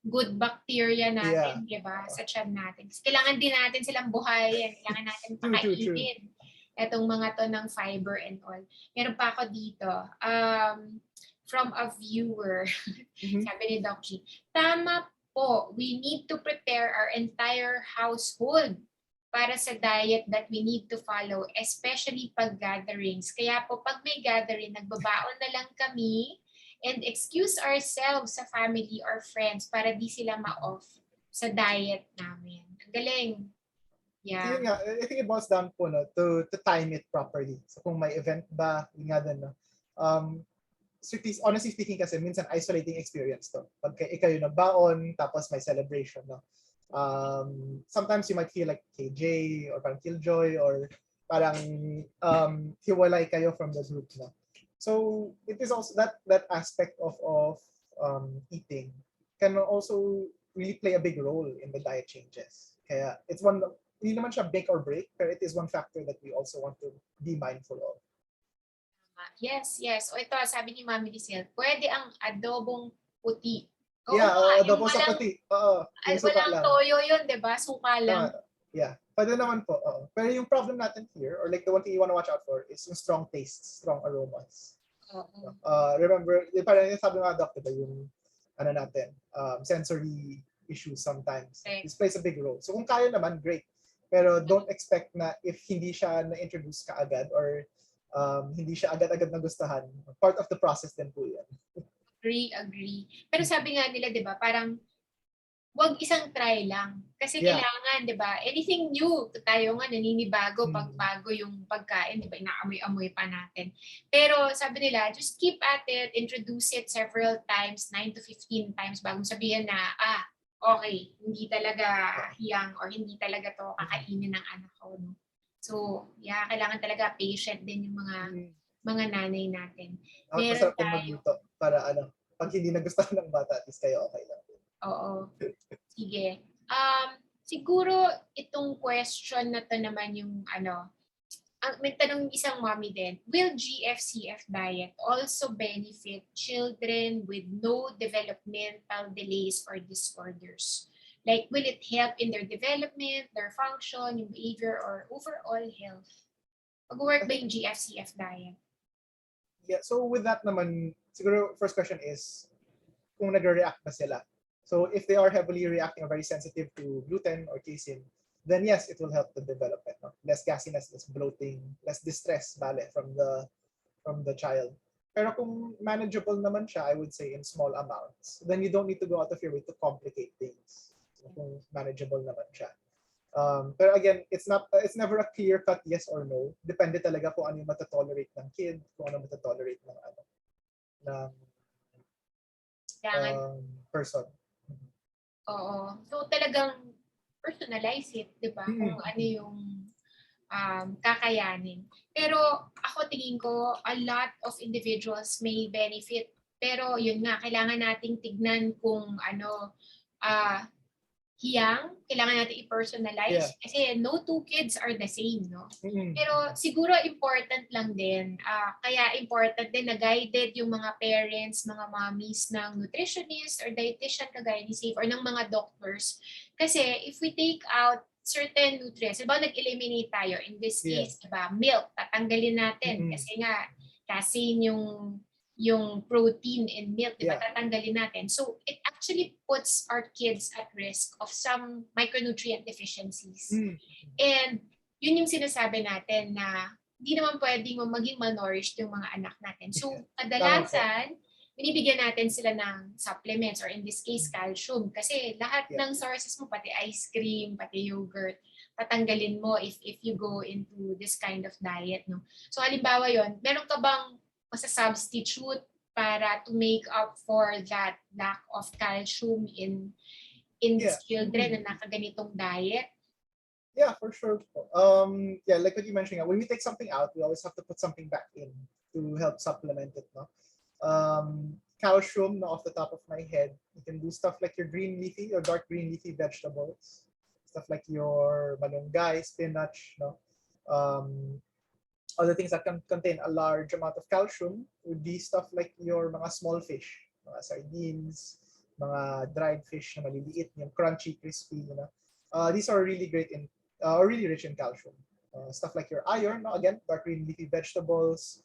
good bacteria Yeah. natin, di ba? Sa tiyan natin. Kasi kailangan din natin silang buhayin. Kailangan natin True. pakainin etong mga to ng fiber and all. Meron pa ako dito. From a viewer, sabi ni Doc G, tama po, we need to prepare our entire household para sa diet that we need to follow, especially pag gatherings. Kaya po pag may gathering, nagbabaon na lang kami and excuse ourselves sa family or friends para di sila ma-off sa diet namin. Ang galing. Yun Yeah. nga, I think it boils down po, no, to time it properly. So kung may event ba, yun nga din, no. Honestly speaking kasi, minsan isolating experience to. Pag ikaw yung nagbaon, tapos may celebration, no. Sometimes you might feel like KJ or parang killjoy or parang hiwalay kayo from the group, no. So it is also that aspect of eating can also really play a big role in the diet changes. Kaya it's hindi naman siya make or break, pero it is one factor that we also want to be mindful of. Yes. O ito, sabi ni Mami Lisel, pwede ang adobong puti. Oo Yeah, nga, yung adobo sa puti. Yung suka walang lang. toyo yun, di ba? Suka lang. Yeah, pwede naman po. Pero yung problem natin here, or like the one thing you want to watch out for, is yung strong tastes, strong aromas. Remember, parang yung sabi nga doctor, yung sensory issues sometimes. Okay. This plays a big role. So kung kaya naman, great. Pero don't expect na if hindi siya na-introduce ka agad or hindi siya agad-agad nagustuhan, part of the process din po yan. Agree. Pero sabi nga nila, di ba, parang wag isang try lang. Kasi kailangan, di ba, anything new, tayo nga naninibago pag bago yung pagkain, di ba, inaamoy-amoy pa natin. Pero sabi nila, just keep at it, introduce it several times, 9 to 15 times, bago sabihin na, okay, hindi talaga hiyang or hindi talaga to kakainin ng anak ko. No? So, yeah, kailangan talaga patient din yung mga nanay natin. Masarap din magluto para pag hindi nagustuhan ng bata, at least kayo okay lang. Oo. Sige. Siguro itong question na to naman yung may tanong isang mommy din, will GFCF diet also benefit children with no developmental delays or disorders? Like, will it help in their development, their function, yung behavior, or overall health? Mag-work ba yung GFCF diet? Yeah, so with that naman, siguro first question is, kung nag-react ba sila? So if they are heavily reacting or very sensitive to gluten or casein, then yes, it will help the development. No? Less gassiness, less bloating, less distress from the child. Pero kung manageable naman siya, I would say in small amounts, then you don't need to go out of your way to complicate things. So, kung manageable naman siya. Pero again, it's never a clear-cut yes or no. Depende talaga kung ano yung matatolerate ng kid, kung ano matatolerate ng person. Oo. So talagang personalize it, di ba? Kung ano yung kakayanin. Pero ako tingin ko, a lot of individuals may benefit. Pero yun nga, kailangan nating tignan kung hiyang, kailangan natin i-personalize. Yeah. Kasi no two kids are the same, no? Pero siguro important lang din, kaya important din na guided yung mga parents, mga mommies ng nutritionist or dietitian kagaya ni Safe or ng mga doctors. Kasi if we take out certain nutrients, diba nag-eliminate tayo, in this case, diba, milk, tatanggalin natin kasi nga casein yung protein in milk, diba, tatanggalin natin. So, it actually puts our kids at risk of some micronutrient deficiencies. And yun yung sinasabi natin na hindi naman pwedeng maging malnourished yung mga anak natin. So, kadalasan, binibigyan natin sila ng supplements or in this case, calcium. Kasi lahat ng sources mo, pati ice cream, pati yogurt, tatanggalin mo if you go into this kind of diet. No? So, halimbawa yon, meron ka bang substitute para to make up for that lack of calcium in these children na nakaganitong diet? Yeah, for sure. Like what you mentioned, when we take something out, we always have to put something back in to help supplement it. No? Calcium, off the top of my head, you can do stuff like your green leafy or dark green leafy vegetables, stuff like your malunggay, spinach, no? Other things that can contain a large amount of calcium would be stuff like your mga small fish, mga sardines, mga dried fish na maliliit, yung crunchy, crispy, you know. These are really great in, really rich in calcium. Stuff like your iron, no? Again, dark green leafy vegetables,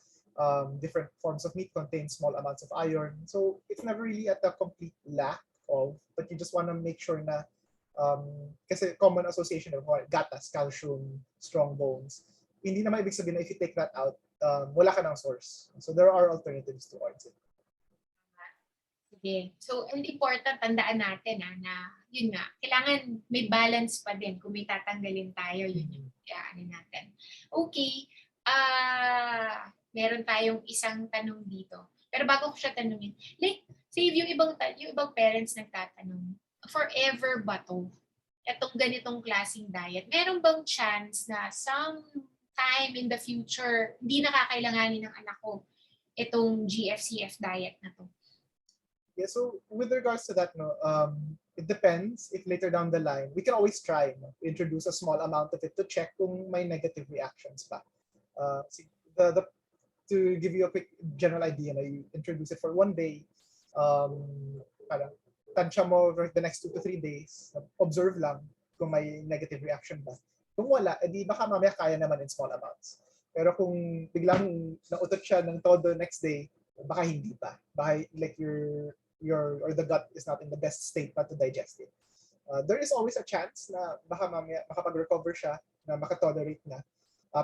different forms of meat contain small amounts of iron. So it's never really at a complete lack of, but you just want to make sure na, kasi common association of gatas, calcium, strong bones. Hindi naman ibig sabihin na if you take that out, wala ka ng source. So there are alternatives towards it. Sige. So, and important, tandaan natin na yun nga, kailangan may balance pa din kung may tatanggalin tayo, yun yung ano natin. Okay, meron tayong isang tanong dito. Pero bago ko siya tanungin, like, save yung ibang parents nagtatanong, forever ba to? Itong ganitong klaseng diet, meron bang chance na some time in the future, hindi nakakailanganin ng anak ko itong GFCF diet na to? Yeah, so with regards to that, no, it depends if later down the line, we can always try, no, introduce a small amount of it to check kung may negative reactions pa. To give you a quick general idea, no, you introduce it for 1 day, parang tansya mo for the next 2 to 3 days, observe lang kung may negative reaction ba. Kung wala, edi baka mamaya kaya naman in small amounts. Pero kung biglang nautot siya ng todo next day, baka hindi pa. Baka like your or the gut is not in the best state pa to digest it. There is always a chance na baka mamaya makapag-recover siya, na makatolerate na.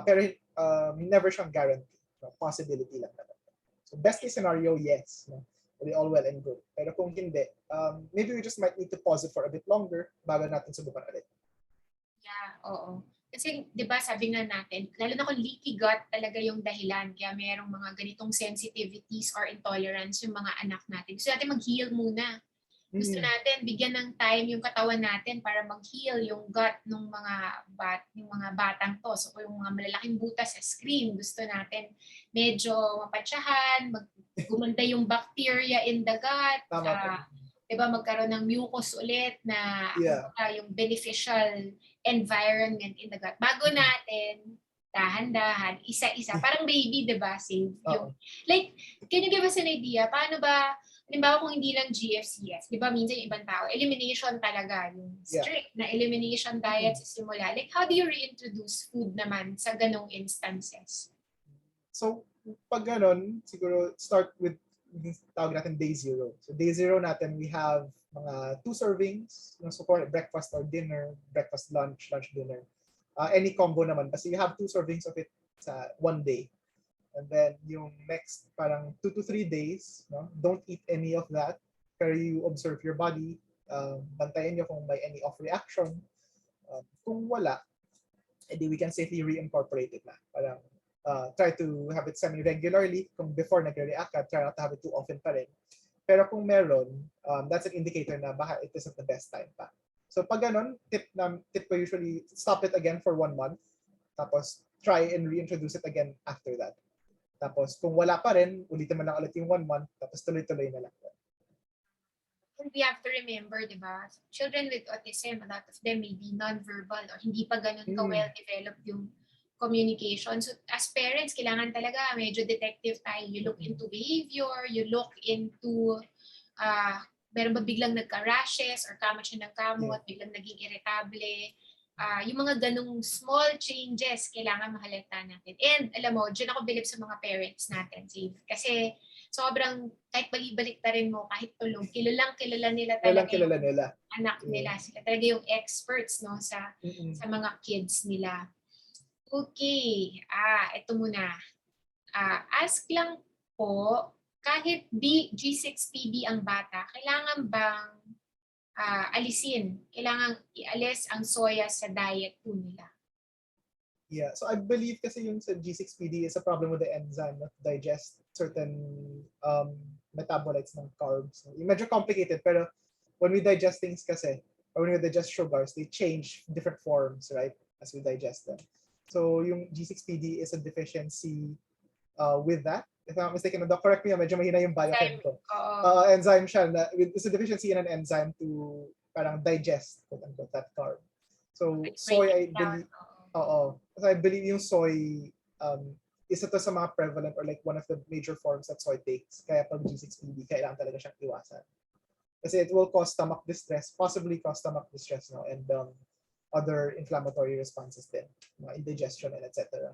Pero never siyang guarantee. No? Possibility lang naman. So best case scenario, yes. No? They all well and good. Pero kung hindi, maybe we just might need to pause it for a bit longer bago natin subukan ulit. Yeah, oo. Kasi, di ba, sabi nga natin, lalo na kung leaky gut talaga yung dahilan, kaya merong mga ganitong sensitivities or intolerance yung mga anak natin. Gusto natin mag-heal muna. Gusto natin bigyan ng time yung katawan natin para mag-heal yung gut ng mga batang to. So, kung yung mga malalaking butas sa screen, gusto natin medyo mapatsahan, gumanda yung bacteria in the gut. Diba, magkaroon ng mucus ulit na yung beneficial environment in the gut. Bago natin, dahan-dahan, isa-isa. Parang baby, diba? Save yung, like, can you give us an idea? Paano ba, halimbawa kung hindi lang GFCS, diba minsan yung ibang tao, elimination talaga, yung strict na elimination diet sa simula. Like, how do you reintroduce food naman sa ganong instances? So, pag ganon, siguro start with tawag natin day 0. So day 0 natin, we have mga 2 servings, so for breakfast or dinner, breakfast, lunch, dinner. Any combo naman, kasi you have 2 servings of it sa 1 day. And then yung next parang 2 to 3 days, no? Don't eat any of that, pero you observe your body, bantayan nyo kung may any off reaction. Kung wala, edi we can safely reincorporate it na. Parang try to have it semi-regularly. Kung before nagre-react ka, try not to have it too often pa rin. Pero kung meron, that's an indicator na baka it isn't the best time pa. So pag ganun, tip ko usually, stop it again for 1 month. Tapos try and reintroduce it again after that. Tapos kung wala pa rin, ulitin mo lang ulit yung 1 month, tapos tuloy-tuloy na lang. And we have to remember, di ba, children with autism, a lot of them may be non-verbal or hindi pa ganun ka-well-developed yung communication. So as parents, kailangan talaga medyo detective tayo. You look into behavior, you look into meron ba biglang nagka-rashes or kamot siya ng kamot, biglang naging irritable. Yung mga ganung small changes, kailangan mahalata natin. And alam mo, dyan ako bilib sa mga parents natin, Steve. Kasi sobrang, kahit balik ta rin mo, kahit tulog, kilala nila talaga yung anak nila. Sila talaga yung experts, no, sa mga kids nila. Okay, ito muna. Ask lang po, kahit G6PD ang bata, kailangan bang kailangan ialis ang soya sa diet po nila? Yeah, so I believe kasi yung sa G6PD is a problem with the enzyme not digest certain metabolites ng carbs. Medyo complicated, pero when we digest things kasi, or when we digest sugars, they change different forms, right, as we digest them. So yung G6PD is a deficiency with that. If I'm not mistaken, correct me, medyo mahina yung biochem ko. Enzyme siya, it's a deficiency in an enzyme to parang digest, quote-unquote, that carb. So soy, I believe, so I believe yung soy isa to sa mga prevalent or like one of the major forms that soy takes. Kaya pag G6PD, kailangan talaga siyang iwasan. Kasi it will cause stomach distress, possibly cause stomach distress, no? And other inflammatory responses din, indigestion and etc.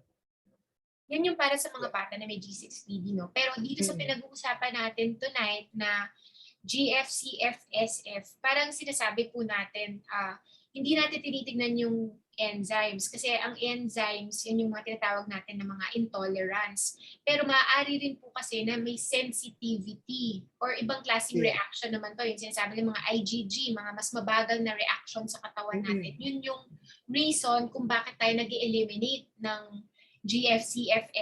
Yan yung para sa mga bata na may G6PD, no? Pero dito sa pinag-uusapan natin tonight na GFCF, parang sinasabi po natin, hindi natin tinitignan yung enzymes. Kasi ang enzymes, yan yung mga tinatawag natin na mga intolerance. Pero maaari rin po kasi na may sensitivity or ibang klaseng reaction naman to. Yung sinasabi ng mga IgG, mga mas mabagal na reaction sa katawan natin. Yun yung reason kung bakit tayo nag-eliminate ng GFCF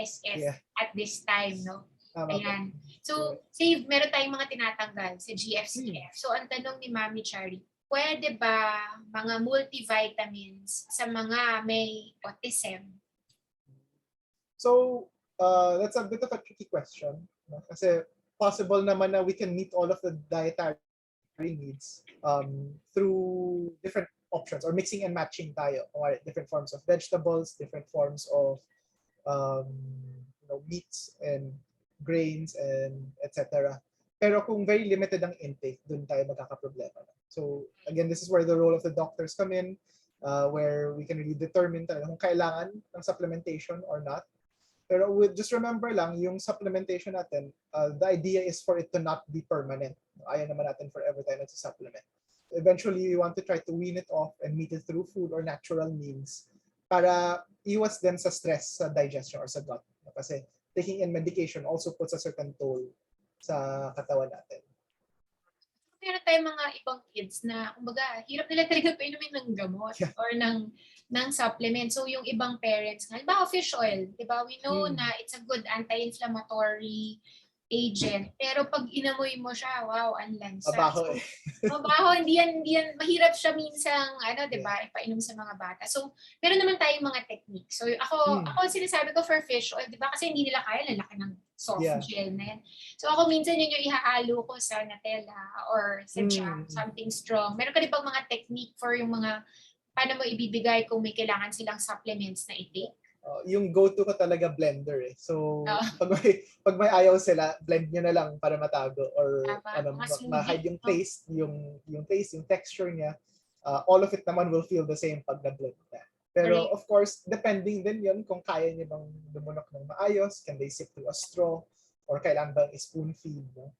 at this time, no? Ayan. So, say, meron tayong mga tinatanggal sa GFCF. So, ang tanong ni Mami Chari, pwede ba mga multivitamins sa mga may autism? So, that's a bit of a tricky question. No? Kasi possible naman na we can meet all of the dietary needs through different options or mixing and matching tayo. Or different forms of vegetables, different forms of meats and grains and etc. Pero kung very limited ang intake, dun tayo magkakaproblema. So again, this is where the role of the doctors come in, where we can really determine kung kailangan ng supplementation or not. Pero just remember lang, yung supplementation natin, the idea is for it to not be permanent. Ayaw naman natin forever tayo nagsa-supplement. Eventually, we want to try to wean it off and meet it through food or natural means para iwas din sa stress sa digestion or sa gut. Kasi taking in medication also puts a certain toll sa katawan natin. Meron tayong mga ibang kids na, kumbaga, hirap nila talaga painumin ng gamot or ng supplement. So, yung ibang parents, halimbawa fish oil, di ba? We know na it's a good anti-inflammatory agent. Pero pag inamoy mo siya, wow, ang lansa. Mabaho mabaho, hindi yan, mahirap siya minsang, di ba, ipainom sa mga bata. So, meron naman tayong mga techniques. So, ako sinasabi ko for fish oil, di ba? Kasi hindi nila kaya, lalaki ng soft gel na yan. So, ako minsan yun yung ihahalo ko sa Nutella or sa jam, something strong. Meron ka rin pang mga technique for yung mga, paano mo ibibigay kung may kailangan silang supplements na i-take? Yung go-to ko talaga blender eh. So, pag may ayaw sila, blend nyo na lang para matago or ma-hide yung taste, yung taste, yung texture niya. All of it naman will feel the same pag na-blend na. Pero of course, depending din yun kung kaya niyo bang lumunok ng maayos, can they sip through a straw, or kailangan bang spoon feed. No?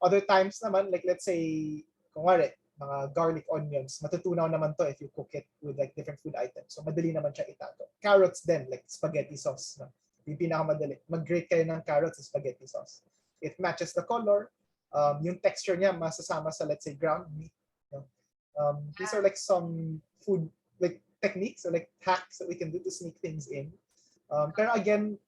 Other times naman, like let's say, kung wari, mga garlic onions, matutunaw naman to if you cook it with like different food items. So madali naman siya itago. Carrots din, like spaghetti sauce. No? Yung pinakamadali. Mag-grate kayo ng carrots sa spaghetti sauce. It matches the color. Yung texture niya masasama sa, let's say, ground meat. No? These are like some food like techniques or like hacks that we can do to sneak things in. Pero again,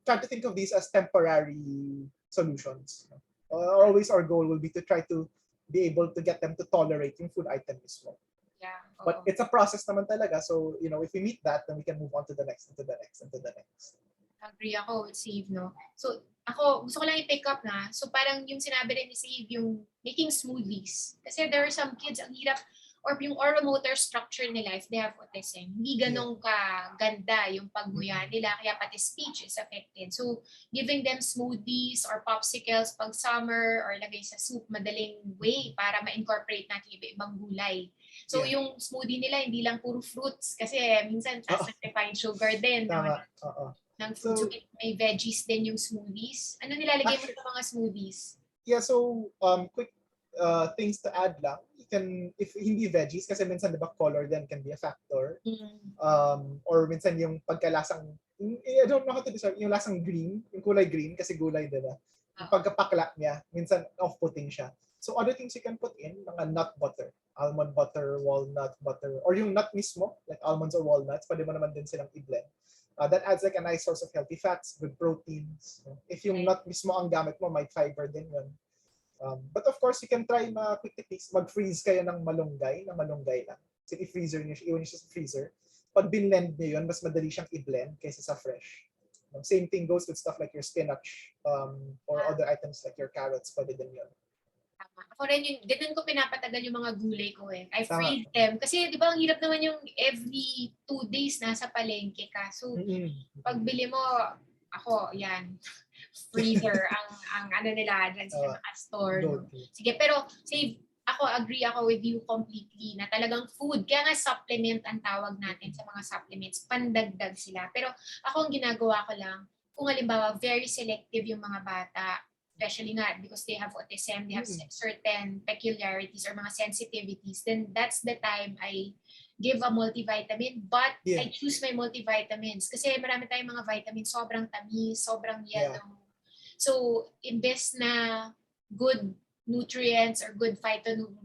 try to think of these as temporary solutions. Always our goal will be to try to be able to get them to tolerate yung food item mismo. Yeah. But it's a process naman talaga. So, if we meet that, then we can move on to the next, and to the next, and to the next. Agree ako with Steve, no? So, ako, gusto ko lang i-pick up na. So, parang yung sinabi rin ni Steve, yung making smoothies. Kasi there are some kids, ang hirap, or yung oromotor structure nila, if they have autism, hindi ganun kaganda yung pagmuya nila, kaya pati speech is affected. So, giving them smoothies or popsicles pag summer or lagay sa soup, madaling way para ma-incorporate natin iba-ibang gulay. So, yung smoothie nila, hindi lang puro fruits kasi minsan refined sugar din. Tama. Ng fruits. So, may veggies din yung smoothies. Ano nilalagay mo sa mga smoothies? Yeah, so quick things to add lang. You can, if hindi veggies, kasi minsan diba color then can be a factor. Or minsan yung pagkalasang, I don't know how to describe, yung lasang green, yung kulay green kasi gulay diba. Yung pagkapakla niya, minsan off-putting siya. So other things you can put in, mga nut butter, almond butter, walnut butter, or yung nut mismo, like almonds or walnuts, pwede mo naman din silang i-blend. That adds like a nice source of healthy fats, good proteins. If yung nut mismo ang gamit mo, may fiber din yun. But of course, you can try quick techniques. Mag-freeze kayo ng malunggay lang. So i-freezer niyo, iwan niyo siya sa freezer. Pag binlend niyo yun, mas madali siyang i-blend kaysa sa fresh. Same thing goes with stuff like your spinach or other items like your carrots, pwede din yun. Ako rin yung, ganun ko pinapatagal yung mga gulay ko eh. I Tama. freeze them. Kasi di ba ang hirap naman yung every 2 days nasa palengke ka. So, pagbili mo, ako, yan, freezer ang ano nila dyan sila naka-store. No? Sige, pero say, ako agree ako with you completely na talagang food. Kaya nga supplement ang tawag natin sa mga supplements. Pandagdag sila. Pero ako ang ginagawa ko lang, kung halimbawa very selective yung mga bata, especially nga because they have autism, they have certain peculiarities or mga sensitivities, then that's the time I give a multivitamin, but I choose my multivitamins kasi marami tayong mga vitamins sobrang tamis, sobrang yellow. So, imbes na good nutrients or good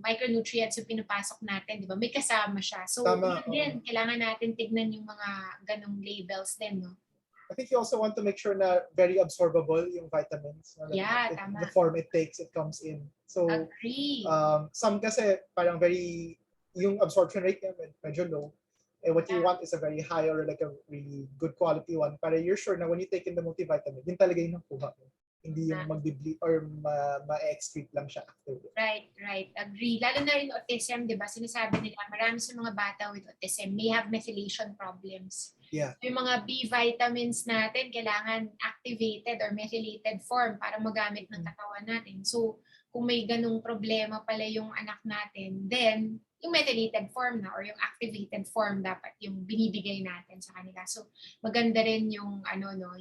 micronutrients yung pinapasok natin, di ba? May kasama siya. So, yun din, kailangan natin tignan yung mga ganong labels din, no? I think you also want to make sure na very absorbable yung vitamins. Tama. The form it takes, it comes in. So, agree. Some kasi parang yung absorption rate niya medyo low. And what you want is a very high or like a really good quality one. Para you're sure na when you take in the multivitamin, yun talaga yung nakuha mo. Hindi yung mag-deplete or ma-excrete lang siya after. Right. Agree. Lalo na rin autism, di ba? Sinasabi nila, marami sa mga bata with autism may have methylation problems. Yung mga B vitamins natin, kailangan activated or methylated form para magamit ng katawan natin. So, kung may ganung problema pala yung anak natin, then yung methylated form na or yung activated form dapat yung binibigay natin sa kanila. So, maganda rin yung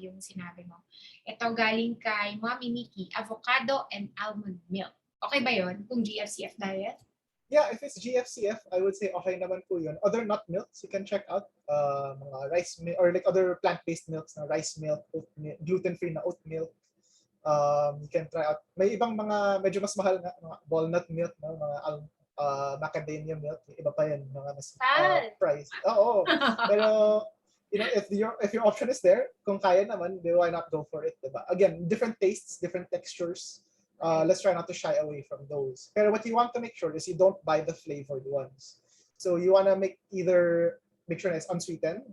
yung sinabi mo. Ito galing kay Mommy Nikki, avocado and almond milk. Okay ba yun kung GFCF diet? Yeah, if it's GFCF, I would say okay naman po yun. Other nut milks, you can check out mga rice milk or like other plant-based milks na rice milk, oat milk, gluten-free na oat milk. You can try out. May ibang mga medyo mas mahal na mga walnut milk, no? Mga macadamia milk, iba pa yan, mga mas price. Oo. Pero if your option is there, kung kaya naman, then why not go for it, diba? Again, different tastes, different textures. Let's try not to shy away from those. Pero what you want to make sure is you don't buy the flavored ones. So you want to make sure na it's unsweetened,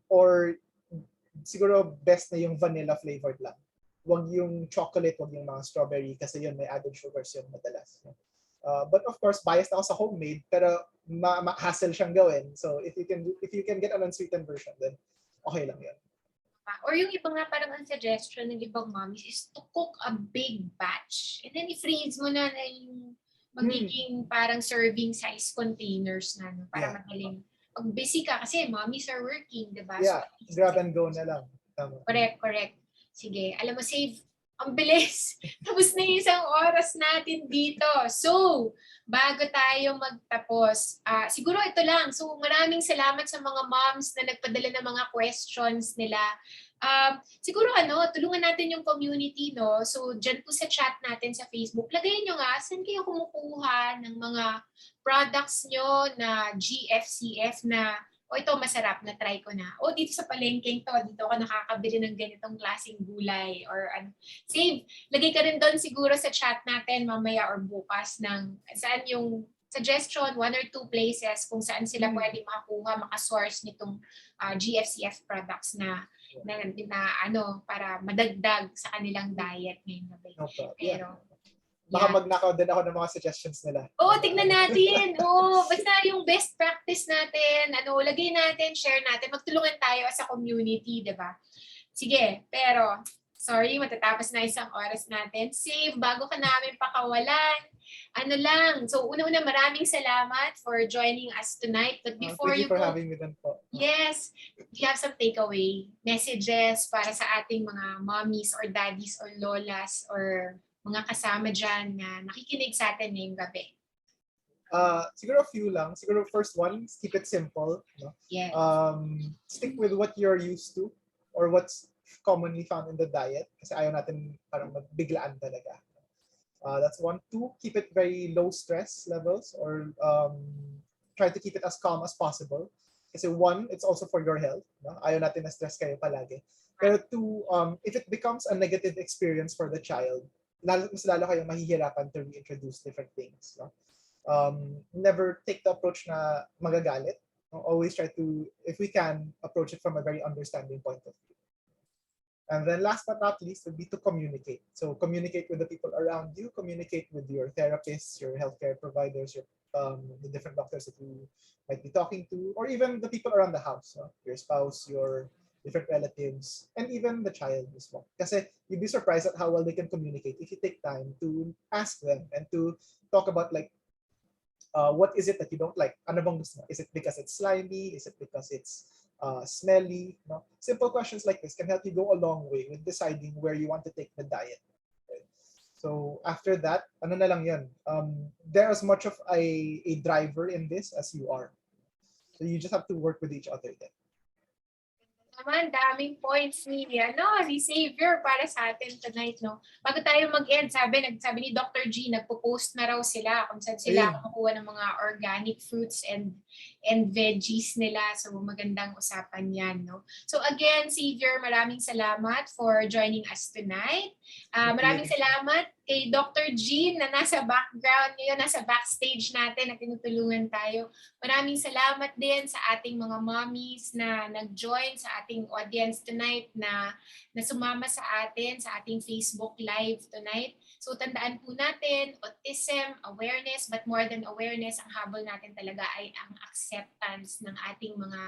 or siguro best na yung vanilla flavored lang. Wag yung chocolate, wag yung mga strawberry kasi yun may added sugars yun madalas. But of course, biased ako sa homemade pero hassle siyang gawin. So if you can get an unsweetened version, then okay lang yun. Or yung iba nga parang ang suggestion ng ibang mommies is to cook a big batch. And then i-freeze mo na yung magiging parang serving size containers na para madaling. Pag busy ka kasi mommies are working, diba? Yeah, so, grab and go na lang. Tama. Correct. Sige, alam mo, save. Ang bilis. Tapos na yung isang oras natin dito. So, bago tayo magtapos, siguro ito lang. So, maraming salamat sa mga moms na nagpadala ng mga questions nila. Siguro tulungan natin yung community, no? So, dyan po sa chat natin sa Facebook, lagay nyo nga, saan kayo kumukuha ng mga products nyo na GFCF na ito masarap na try ko na. Dito sa palengkeng to, dito ako nakakabili ng ganitong klaseng gulay or save. Lagay ka rin doon siguro sa chat natin mamaya or bukas ng saan yung suggestion, 1 or 2 places kung saan sila pwede makakuha, makasource nitong GFCF products na para madagdag sa kanilang diet ngayong gabi. Pero baka magnakaw din ako ng mga suggestions nila. Tignan natin. Basta yung best practice natin, lagay natin, share natin, magtulungan tayo as a community, 'di ba? Sige, pero sorry, matatapos na isang oras natin. Save, bago ka namin pakawalan. So una-una maraming salamat for joining us tonight. But before thank you for having me then po. Yes, you have some takeaway messages para sa ating mga mommies or daddies or lolas or mga kasama dyan na nakikinig sa atin ngayong gabi? Siguro a few lang. Siguro first one, keep it simple. No? Yes. Stick with what you're used to or what's commonly found in the diet kasi ayaw natin parang magbiglaan talaga. That's one. 2, keep it very low stress levels or try to keep it as calm as possible. Kasi 1, it's also for your health. No? Ayaw natin na stress kayo palagi. Pero 2, if it becomes a negative experience for the child, mas lalo kayong mahihirapan to reintroduce different things. No? Never take the approach na magagalit. No? Always try to, if we can, approach it from a very understanding point of view. And then last but not least would be to communicate. So communicate with the people around you, communicate with your therapists, your healthcare providers, the different doctors that you might be talking to, or even the people around the house, your spouse, your different relatives, and even the child as well. Kasi you'd be surprised at how well they can communicate if you take time to ask them and to talk about like, what is it that you don't like? Ano bang gusto mo? Is it because it's slimy? Is it because it's smelly? No? Simple questions like this can help you go a long way with deciding where you want to take the diet. Right? So after that, ano na lang yun? They're as much of a driver in this as you are. So you just have to work with each other then. Naman, daming points ni si Xavier para sa atin tonight, no? Bago tayo mag-end, sabi ni Dr. G, nagpo-post na raw sila kung saan sila kumukuha ng mga organic fruits and veggies nila. So magandang usapan yan, no? So again, Xavier, maraming salamat for joining us tonight. Maraming salamat kay Dr. G na nasa background ngayon, nasa backstage natin na tinutulungan tayo. Maraming salamat din sa ating mga mommies na nag-join sa ating audience tonight na sumama sa atin sa ating Facebook Live tonight. So tandaan po natin, autism, awareness, but more than awareness, ang habol natin talaga ay ang acceptance ng ating mga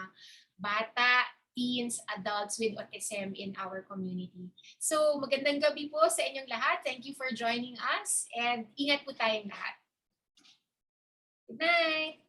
bata, teens, adults with autism in our community. So magandang gabi po sa inyong lahat. Thank you for joining us and ingat po tayong lahat. Good night!